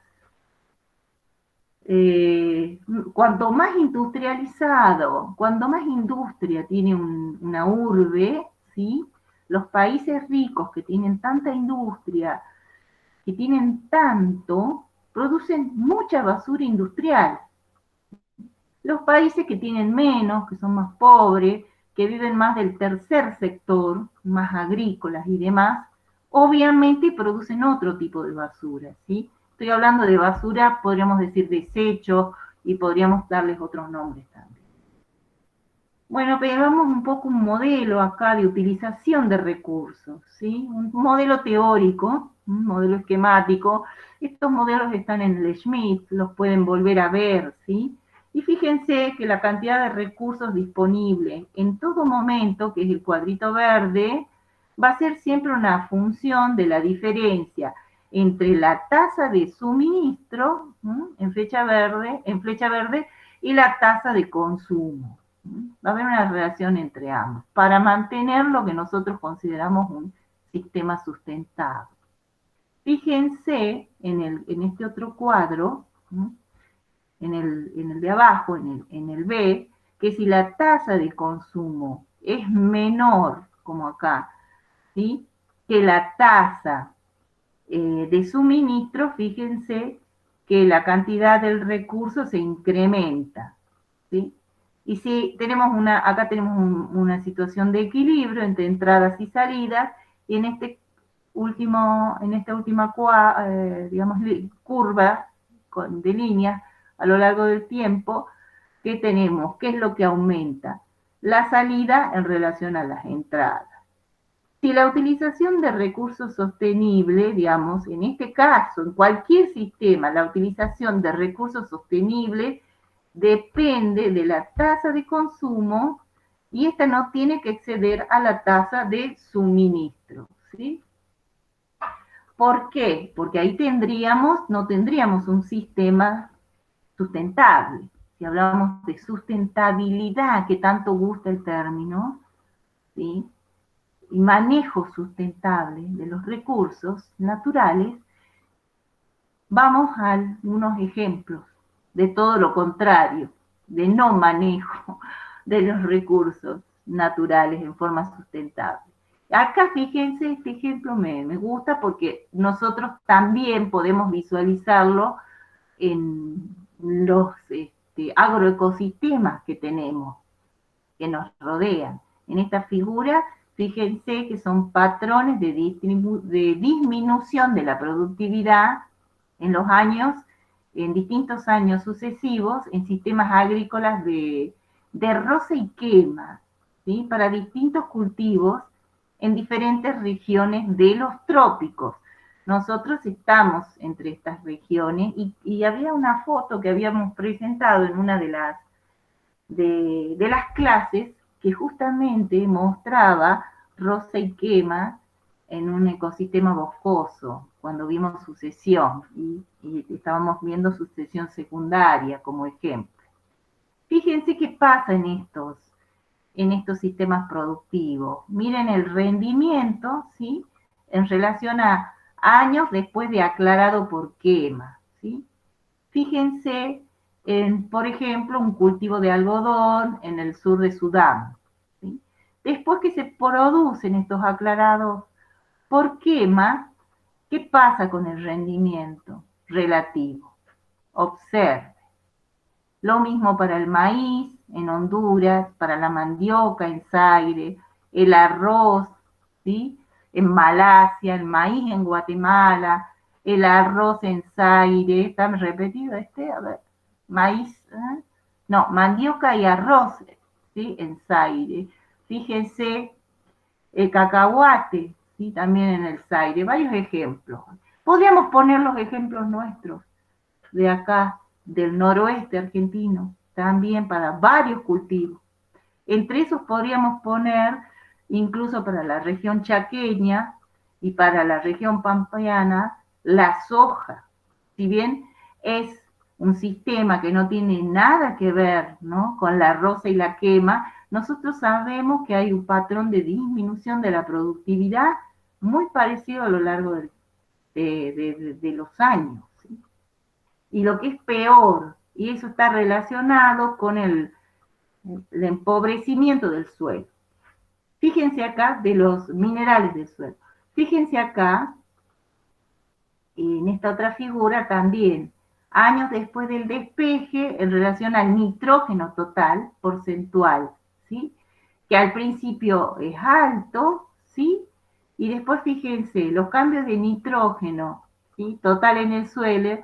Speaker 2: Cuanto más industrializado, cuanto más industria tiene una urbe, ¿sí? Los países ricos que tienen tanta industria, que tienen tanto, producen mucha basura industrial. Los países que tienen menos, que son más pobres, que viven más del tercer sector, más agrícolas y demás, obviamente producen otro tipo de basura, ¿sí? Estoy hablando de basura, podríamos decir desecho, y podríamos darles otros nombres también. Bueno, veamos un poco un modelo acá de utilización de recursos, ¿sí? Un modelo teórico, un modelo esquemático. Estos modelos están en el Schmidt, los pueden volver a ver, ¿sí? Y fíjense que la cantidad de recursos disponibles en todo momento, que es el cuadrito verde, va a ser siempre una función de la diferencia entre la tasa de suministro, en flecha verde, y la tasa de consumo. Va a haber una relación entre ambos, para mantener lo que nosotros consideramos un sistema sustentable. Fíjense en este otro cuadro, en el de abajo, en el B, que si la tasa de consumo es menor, como acá, ¿sí?, que la tasa de suministro, fíjense que la cantidad del recurso se incrementa, ¿sí? Y si tenemos acá tenemos una situación de equilibrio entre entradas y salidas, y en esta última digamos, curva de líneas a lo largo del tiempo, ¿qué tenemos? ¿Qué es lo que aumenta? La salida en relación a las entradas. Si la utilización de recursos sostenible, digamos, en este caso, en cualquier sistema, la utilización de recursos sostenible depende de la tasa de consumo, y esta no tiene que exceder a la tasa de suministro, ¿sí? ¿Por qué? Porque ahí no tendríamos un sistema sustentable. Si hablamos de sustentabilidad, que tanto gusta el término, ¿sí?, y manejo sustentable de los recursos naturales, vamos a algunos ejemplos de todo lo contrario, de no manejo de los recursos. naturales en forma sustentable. Acá fíjense, este ejemplo me gusta porque nosotros también podemos visualizarlo en los agroecosistemas que tenemos, que nos rodean. En esta figura, fíjense que son patrones de disminución de la productividad en los años, en distintos años sucesivos, en sistemas agrícolas de roza y quema, ¿sí? Para distintos cultivos en diferentes regiones de los trópicos. Nosotros estamos entre estas regiones y había una foto que habíamos presentado en una de las clases que justamente mostraba roza y quema en un ecosistema boscoso, cuando vimos sucesión, y estábamos viendo sucesión secundaria como ejemplo. Fíjense qué pasa en estos sistemas productivos. Miren el rendimiento, ¿sí? En relación a años después de aclarado por quema, ¿sí? Fíjense en, por ejemplo, un cultivo de algodón en el sur de Sudán, ¿sí? Después que se producen estos aclarados por quema, ¿qué pasa con el rendimiento relativo? Observe. Lo mismo para el maíz en Honduras, para la mandioca en Zaire, el arroz, ¿sí? En Malasia, el maíz en Guatemala, el arroz en Zaire. ¿Está repetido este? A ver, maíz, ¿eh? No, mandioca y arroz, ¿sí? En Zaire. Fíjense, el cacahuate, ¿sí? También en el Zaire. Varios ejemplos. Podríamos poner los ejemplos nuestros de acá, del noroeste argentino, también para varios cultivos. Entre esos podríamos poner, incluso para la región chaqueña y para la región pampeana, la soja. Si bien es un sistema que no tiene nada que ver, ¿no?, con la roza y la quema, nosotros sabemos que hay un patrón de disminución de la productividad muy parecido a lo largo de los años. ¿Sí? Y lo que es peor, y eso está relacionado con el empobrecimiento del suelo. Fíjense acá de los minerales del suelo. Fíjense acá, en esta otra figura también, años después del despeje en relación al nitrógeno total porcentual, ¿sí? Que al principio es alto, ¿sí? Y después fíjense, los cambios de nitrógeno, ¿sí?, total en el suelo,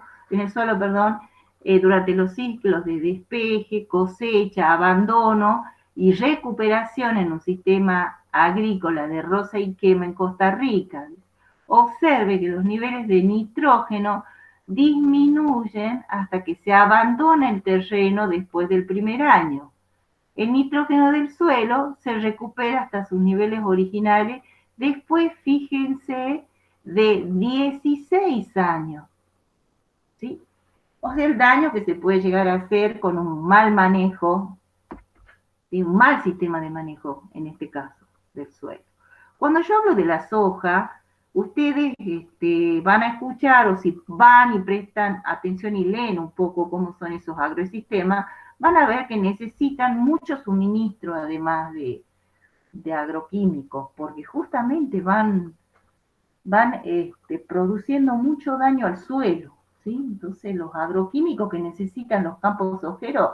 Speaker 2: durante los ciclos de despeje, cosecha, abandono y recuperación en un sistema agrícola de roza y quema en Costa Rica. Observe que los niveles de nitrógeno disminuyen hasta que se abandona el terreno después del primer año. El nitrógeno del suelo se recupera hasta sus niveles originales después, fíjense, de 16 años. ¿Sí? O sea, el daño que se puede llegar a hacer con un mal manejo, ¿sí?, un mal sistema de manejo, en este caso, del suelo. Cuando yo hablo de la soja, ustedes van a escuchar, o si van y prestan atención y leen un poco cómo son esos agroesistemas, van a ver que necesitan mucho suministro, además de agroquímicos, porque justamente van produciendo mucho daño al suelo, ¿sí? Entonces los agroquímicos que necesitan los campos sojeros,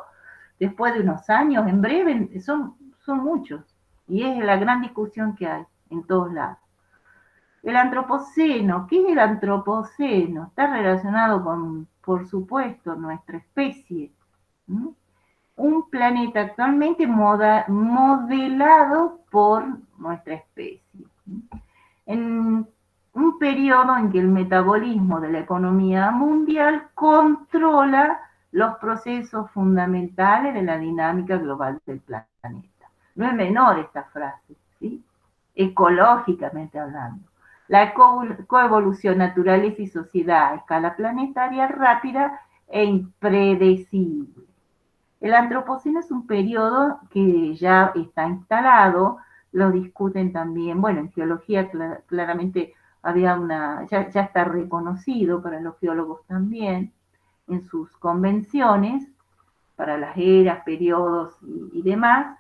Speaker 2: después de unos años, en breve, son muchos, y es la gran discusión que hay en todos lados. El antropoceno, ¿qué es el antropoceno? Está relacionado con, por supuesto, nuestra especie. Un planeta actualmente modelado por nuestra especie. En un periodo en que el metabolismo de la economía mundial controla los procesos fundamentales de la dinámica global del planeta. No es menor esta frase, ¿sí?, ecológicamente hablando. La coevolución naturaleza y sociedad a escala planetaria rápida e impredecible. El antropoceno es un periodo que ya está instalado, lo discuten también, bueno, en geología claramente había ya está reconocido para los geólogos también, en sus convenciones, para las eras, periodos y demás,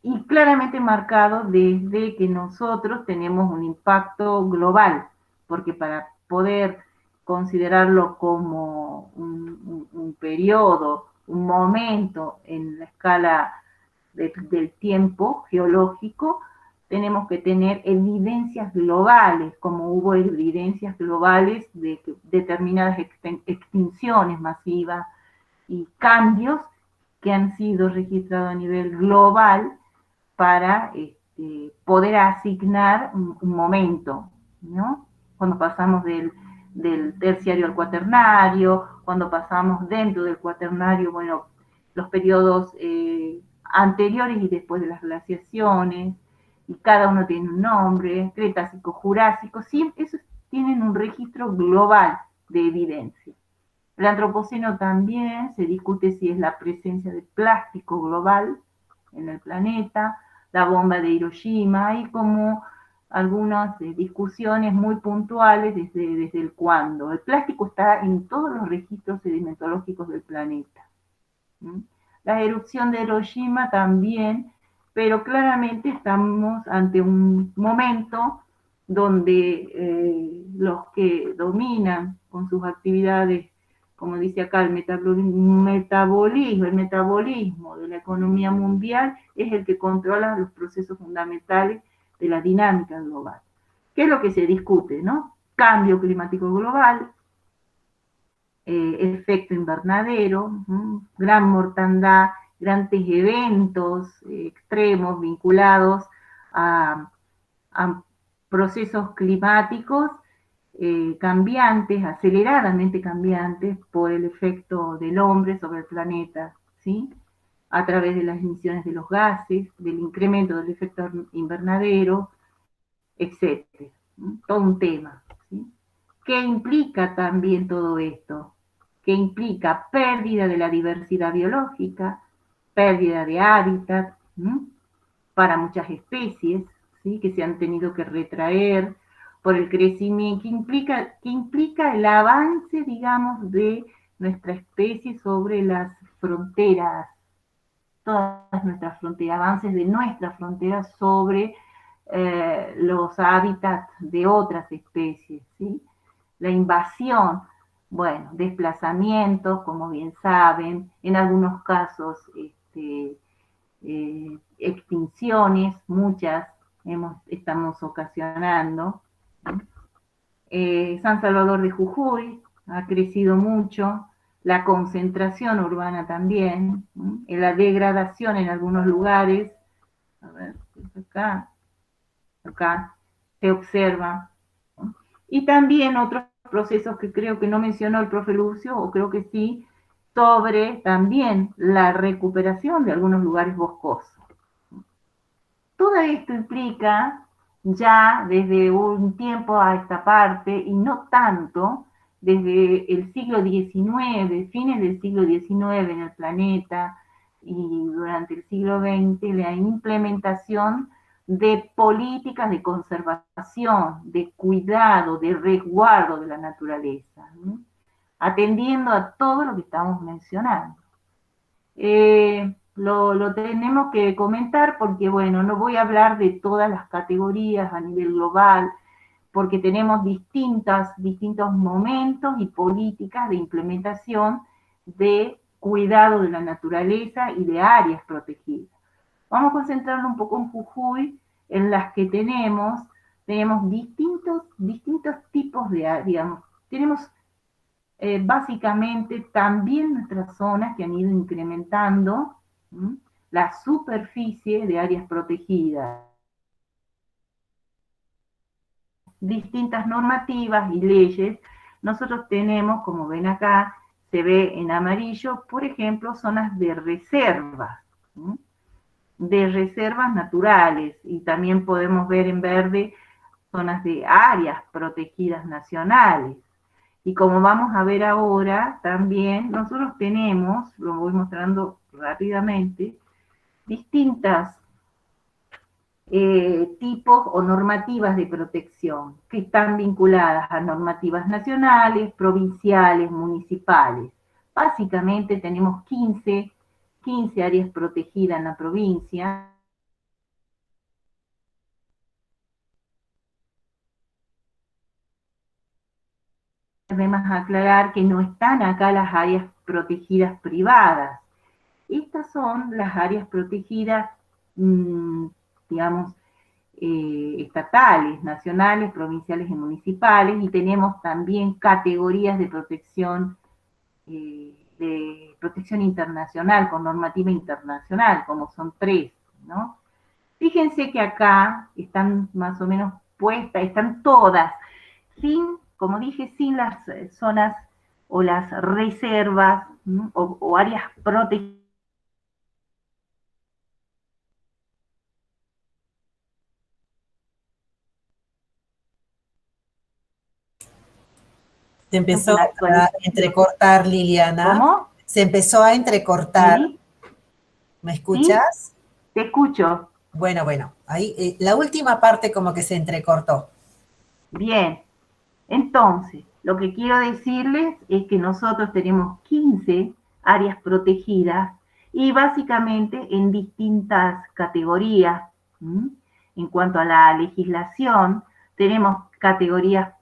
Speaker 2: y claramente marcado desde que nosotros tenemos un impacto global, porque para poder considerarlo como un periodo, un momento en la escala del tiempo geológico, tenemos que tener evidencias globales, como hubo evidencias globales de determinadas extinciones masivas y cambios que han sido registrados a nivel global para poder asignar un momento, ¿no? Cuando pasamos del terciario al cuaternario, cuando pasamos dentro del cuaternario, bueno, los periodos anteriores y después de las glaciaciones, y cada uno tiene un nombre, Cretácico, Jurásico, sí, esos tienen un registro global de evidencia. El antropoceno también se discute si es la presencia de plástico global en el planeta, la bomba de Hiroshima, hay como algunas discusiones muy puntuales desde el cuándo. El plástico está en todos los registros sedimentológicos del planeta. La erupción de Hiroshima también, pero claramente estamos ante un momento donde los que dominan con sus actividades, como dice acá, el metabolismo de la economía mundial es el que controla los procesos fundamentales de la dinámica global. ¿Qué es lo que se discute, no? Cambio climático global, efecto invernadero, gran mortandad, grandes eventos extremos vinculados a procesos climáticos cambiantes, aceleradamente cambiantes por el efecto del hombre sobre el planeta, ¿sí? A través de las emisiones de los gases, del incremento del efecto invernadero, etc. Todo un tema, ¿sí? ¿Qué implica también todo esto? ¿Qué implica? Pérdida de la diversidad biológica, pérdida de hábitat para muchas especies, ¿sí? Que se han tenido que retraer por el crecimiento, que implica el avance, digamos, de nuestra especie sobre las fronteras, todas nuestras fronteras, avances de nuestras fronteras sobre los hábitats de otras especies, ¿sí? La invasión, bueno, desplazamientos, como bien saben, en algunos casos extinciones, muchas estamos ocasionando. San Salvador de Jujuy ha crecido mucho, la concentración urbana también, la degradación en algunos lugares, a ver, acá se observa, y también otros procesos que creo que no mencionó el profe Lucio, o creo que sí, sobre también la recuperación de algunos lugares boscosos. Todo esto implica ya desde un tiempo a esta parte, y no tanto, desde el siglo XIX, fines del siglo XIX en el planeta, y durante el siglo XX, la implementación de políticas de conservación, de cuidado, de resguardo de la naturaleza, ¿no? Atendiendo a todo lo que estamos mencionando. Lo tenemos que comentar porque, bueno, no voy a hablar de todas las categorías a nivel global, porque tenemos distintos momentos y políticas de implementación de cuidado de la naturaleza y de áreas protegidas. Vamos a concentrarnos un poco en Jujuy, en las que tenemos distintos tipos de áreas, digamos, tenemos básicamente también nuestras zonas que han ido incrementando la superficie de áreas protegidas. Distintas normativas y leyes. Nosotros tenemos, como ven acá, se ve en amarillo, por ejemplo, zonas de reservas naturales, y también podemos ver en verde zonas de áreas protegidas nacionales. Y como vamos a ver ahora, también nosotros tenemos, lo voy mostrando rápidamente, distintas tipos o normativas de protección que están vinculadas a normativas nacionales, provinciales, municipales. Básicamente tenemos 15 áreas protegidas en la provincia, más aclarar que no están acá las áreas protegidas privadas. Estas son las áreas protegidas, digamos, estatales, nacionales, provinciales y municipales, y tenemos también categorías de protección internacional, con normativa internacional, como son 3, ¿no? Fíjense que acá están más o menos puestas, están todas, sin, como dije, sin las zonas o las reservas, ¿no? o áreas protegidas.
Speaker 1: Se empezó
Speaker 2: Por
Speaker 1: a
Speaker 2: actualización.
Speaker 1: entrecortar, Liliana.
Speaker 2: ¿Cómo?
Speaker 1: Se empezó a entrecortar.
Speaker 2: ¿Sí?
Speaker 1: ¿Me escuchas?
Speaker 2: Te escucho.
Speaker 1: Bueno, ahí la última parte como que se entrecortó.
Speaker 2: Bien. Entonces, lo que quiero decirles es que nosotros tenemos 15 áreas protegidas y básicamente en distintas categorías. En cuanto a la legislación, tenemos categorías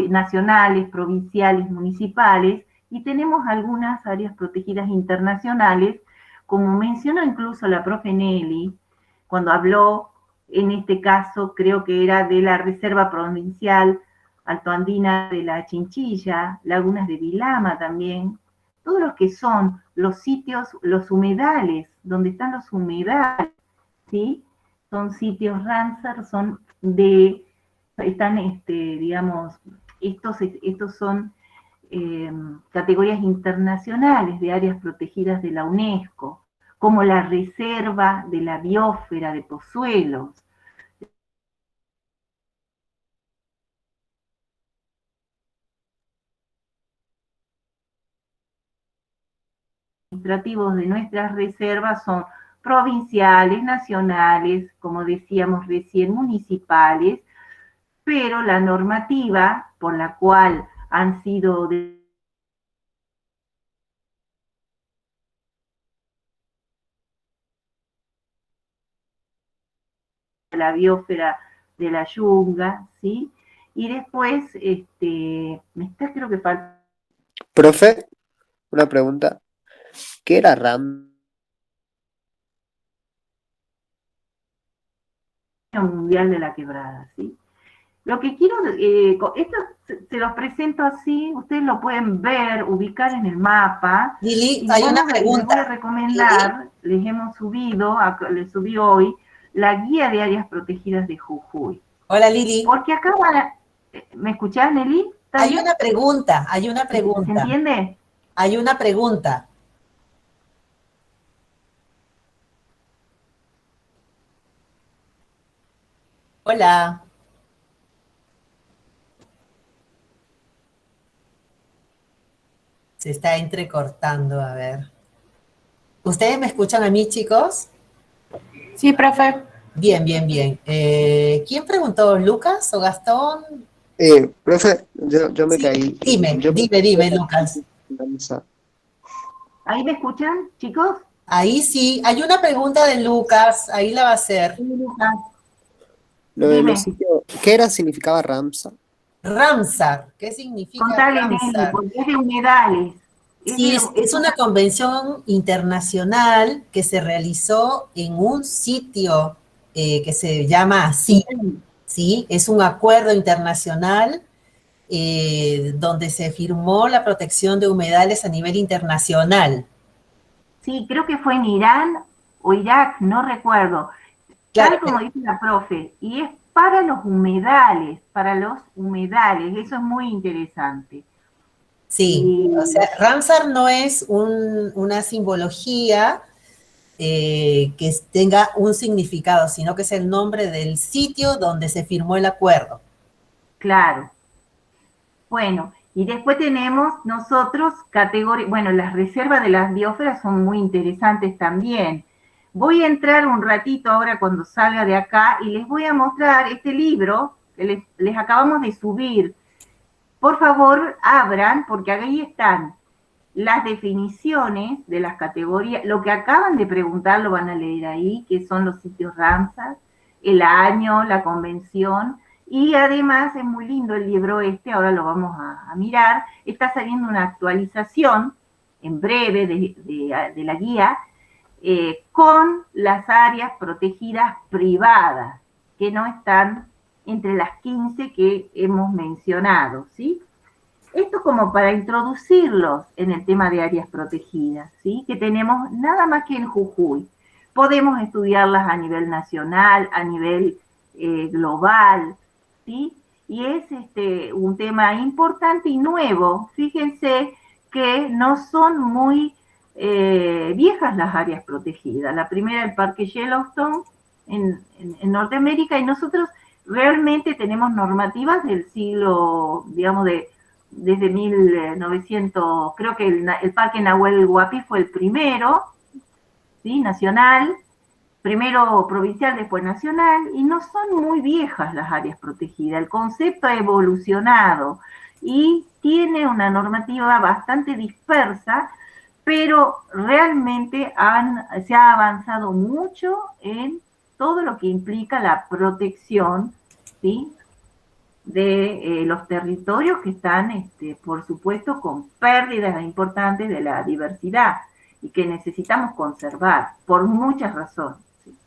Speaker 2: nacionales, provinciales, municipales, y tenemos algunas áreas protegidas internacionales, como mencionó incluso la profe Nelly, cuando habló, en este caso creo que era de la Reserva Provincial Altoandina de la Chinchilla, lagunas de Vilama también, todos los que son los sitios, los humedales, donde están los humedales, ¿sí? Son sitios Ramsar, están, digamos, estos son categorías internacionales de áreas protegidas de la UNESCO, como la Reserva de la Biosfera de Pozuelos, administrativos de nuestras reservas son provinciales, nacionales, como decíamos recién, municipales, pero la normativa por la cual han sido la biosfera de la Yunga, ¿sí? Y después, me está, creo que falta.
Speaker 4: Profe, una pregunta. ¿Qué era RAM?
Speaker 2: Mundial de la Quebrada, ¿sí? Lo que quiero, esto se los presento así, ustedes lo pueden ver, ubicar en el mapa.
Speaker 1: Lili,
Speaker 2: Y
Speaker 1: hay una
Speaker 2: les
Speaker 1: pregunta.
Speaker 2: voy a recomendar, les hemos subido, les subí hoy, la guía de áreas protegidas de Jujuy.
Speaker 1: Hola, Lili.
Speaker 2: Porque acá van a, ¿me escuchás, Nelly?
Speaker 1: Hay una pregunta.
Speaker 2: ¿Se entiende?
Speaker 1: Hay una pregunta. Hola. Se está entrecortando, a ver. ¿Ustedes me escuchan a mí, chicos?
Speaker 3: Sí, profe.
Speaker 1: Bien. ¿Quién preguntó? ¿Lucas o Gastón?
Speaker 4: Profe, yo me
Speaker 1: Sí,
Speaker 4: caí.
Speaker 1: dime, Lucas.
Speaker 2: ¿Ahí me escuchan, chicos?
Speaker 1: Ahí sí, hay una pregunta de Lucas, ahí la va a hacer.
Speaker 4: Lo de
Speaker 2: Dime.
Speaker 4: los sitios, ¿qué era? ¿Significaba Ramsar?
Speaker 1: Ramsar, ¿qué significa
Speaker 2: Contale, Nelly,
Speaker 1: Ramsar?
Speaker 2: porque es de humedales.
Speaker 1: Sí, es una convención internacional que se realizó en un sitio que se llama así, ¿sí? Es un acuerdo internacional donde se firmó la protección de humedales a nivel internacional.
Speaker 2: Sí, creo que fue en Irán o Irak, no recuerdo.
Speaker 1: Claro,
Speaker 2: Tal como dice la profe, y es para los humedales, eso es muy interesante.
Speaker 1: sí, o sea, Ramsar no es una simbología que tenga un significado, sino que es el nombre del sitio donde se firmó el acuerdo.
Speaker 2: Claro. Bueno, y después tenemos nosotros categorías, bueno, las reservas de las biosferas son muy interesantes también. Voy a entrar un ratito ahora cuando salga de acá y les voy a mostrar este libro que les acabamos de subir. Por favor, abran, porque ahí están las definiciones de las categorías. Lo que acaban de preguntar lo van a leer ahí, que son los sitios Ramsar, el año, la convención, Y además es muy lindo el libro este, ahora lo vamos a mirar, está saliendo una actualización en breve de la guía con las áreas protegidas privadas, que no están entre las 15 que hemos mencionado, ¿sí? Esto como para introducirlos en el tema de áreas protegidas, ¿sí? Que tenemos nada más que en Jujuy. Podemos estudiarlas a nivel nacional, a nivel global, ¿sí? Y es un tema importante y nuevo. Fíjense que no son muy viejas las áreas protegidas. La primera, el Parque Yellowstone en Norteamérica, y nosotros realmente tenemos normativas del siglo, digamos, desde 1900, creo que el Parque Nahuel Huapi fue el primero, ¿sí? Nacional, primero provincial, después nacional, y no son muy viejas las áreas protegidas. El concepto ha evolucionado y tiene una normativa bastante dispersa, pero realmente se ha avanzado mucho en todo lo que implica la protección, ¿sí? De los territorios que están, por supuesto, con pérdidas importantes de la diversidad y que necesitamos conservar por muchas razones. ¿Sí?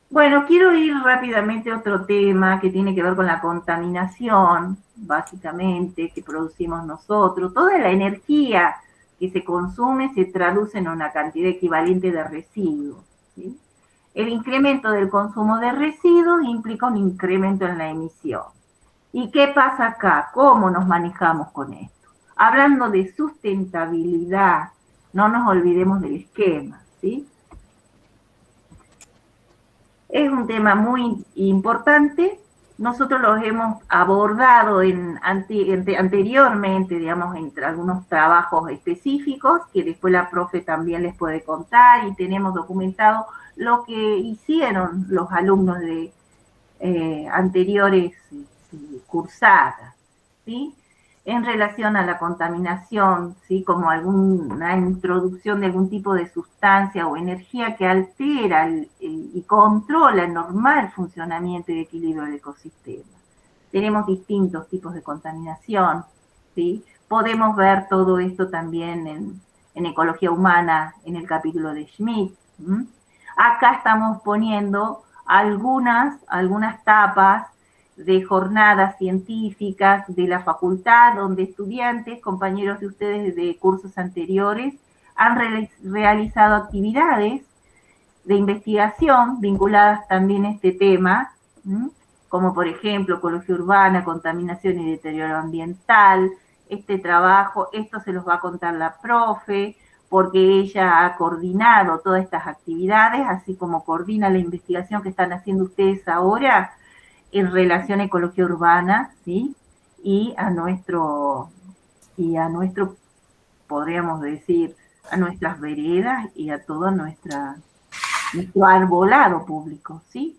Speaker 2: Bueno, quiero ir rápidamente a otro tema que tiene que ver con la contaminación, básicamente, que producimos nosotros. Toda la energía que se consume se traduce en una cantidad equivalente de residuos, ¿sí? El incremento del consumo de residuos implica un incremento en la emisión. ¿Y qué pasa acá? ¿Cómo nos manejamos con esto? Hablando de sustentabilidad, no nos olvidemos del esquema, ¿sí? Es un tema muy importante. Nosotros los hemos abordado anteriormente, digamos, entre algunos trabajos específicos, que después la profe también les puede contar, y tenemos documentado lo que hicieron los alumnos de anteriores cursadas, ¿sí? En relación a la contaminación, ¿sí? Como una introducción de algún tipo de sustancia o energía que altera y controla el normal funcionamiento y equilibrio del ecosistema. Tenemos distintos tipos de contaminación, ¿sí? Podemos ver todo esto también en Ecología Humana, en el capítulo de Schmidt. Acá estamos poniendo algunas tapas de jornadas científicas de la facultad, donde estudiantes, compañeros de ustedes de cursos anteriores, han realizado actividades de investigación vinculadas también a este tema, como por ejemplo ecología urbana, contaminación y deterioro ambiental. Este trabajo, esto se los va a contar la profe, porque ella ha coordinado todas estas actividades, así como coordina la investigación que están haciendo ustedes ahora en relación a ecología urbana, ¿sí? Y a nuestro, podríamos decir, a nuestras veredas y a todo nuestro arbolado público, ¿sí?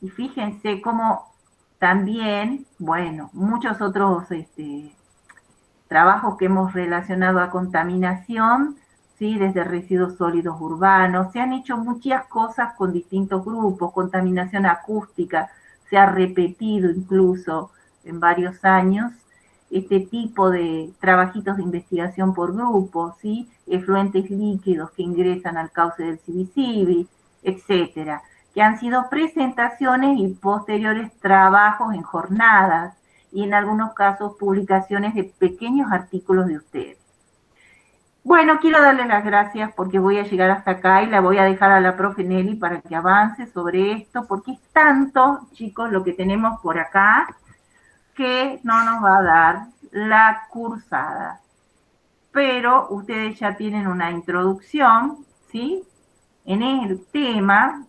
Speaker 2: Y fíjense cómo también, bueno, muchos otros trabajos que hemos relacionado a contaminación, ¿sí? Desde residuos sólidos urbanos, se han hecho muchas cosas con distintos grupos, contaminación acústica, se ha repetido incluso en varios años este tipo de trabajitos de investigación por grupos, ¿sí? Efluentes líquidos que ingresan al cauce del Cibi-Cibi, etcétera, que han sido presentaciones y posteriores trabajos en jornadas, y en algunos casos publicaciones de pequeños artículos de ustedes. Bueno, quiero darles las gracias porque voy a llegar hasta acá y la voy a dejar a la profe Nelly para que avance sobre esto, porque es tanto, chicos, lo que tenemos por acá, que no nos va a dar la cursada. Pero ustedes ya tienen una introducción, ¿sí? En el tema,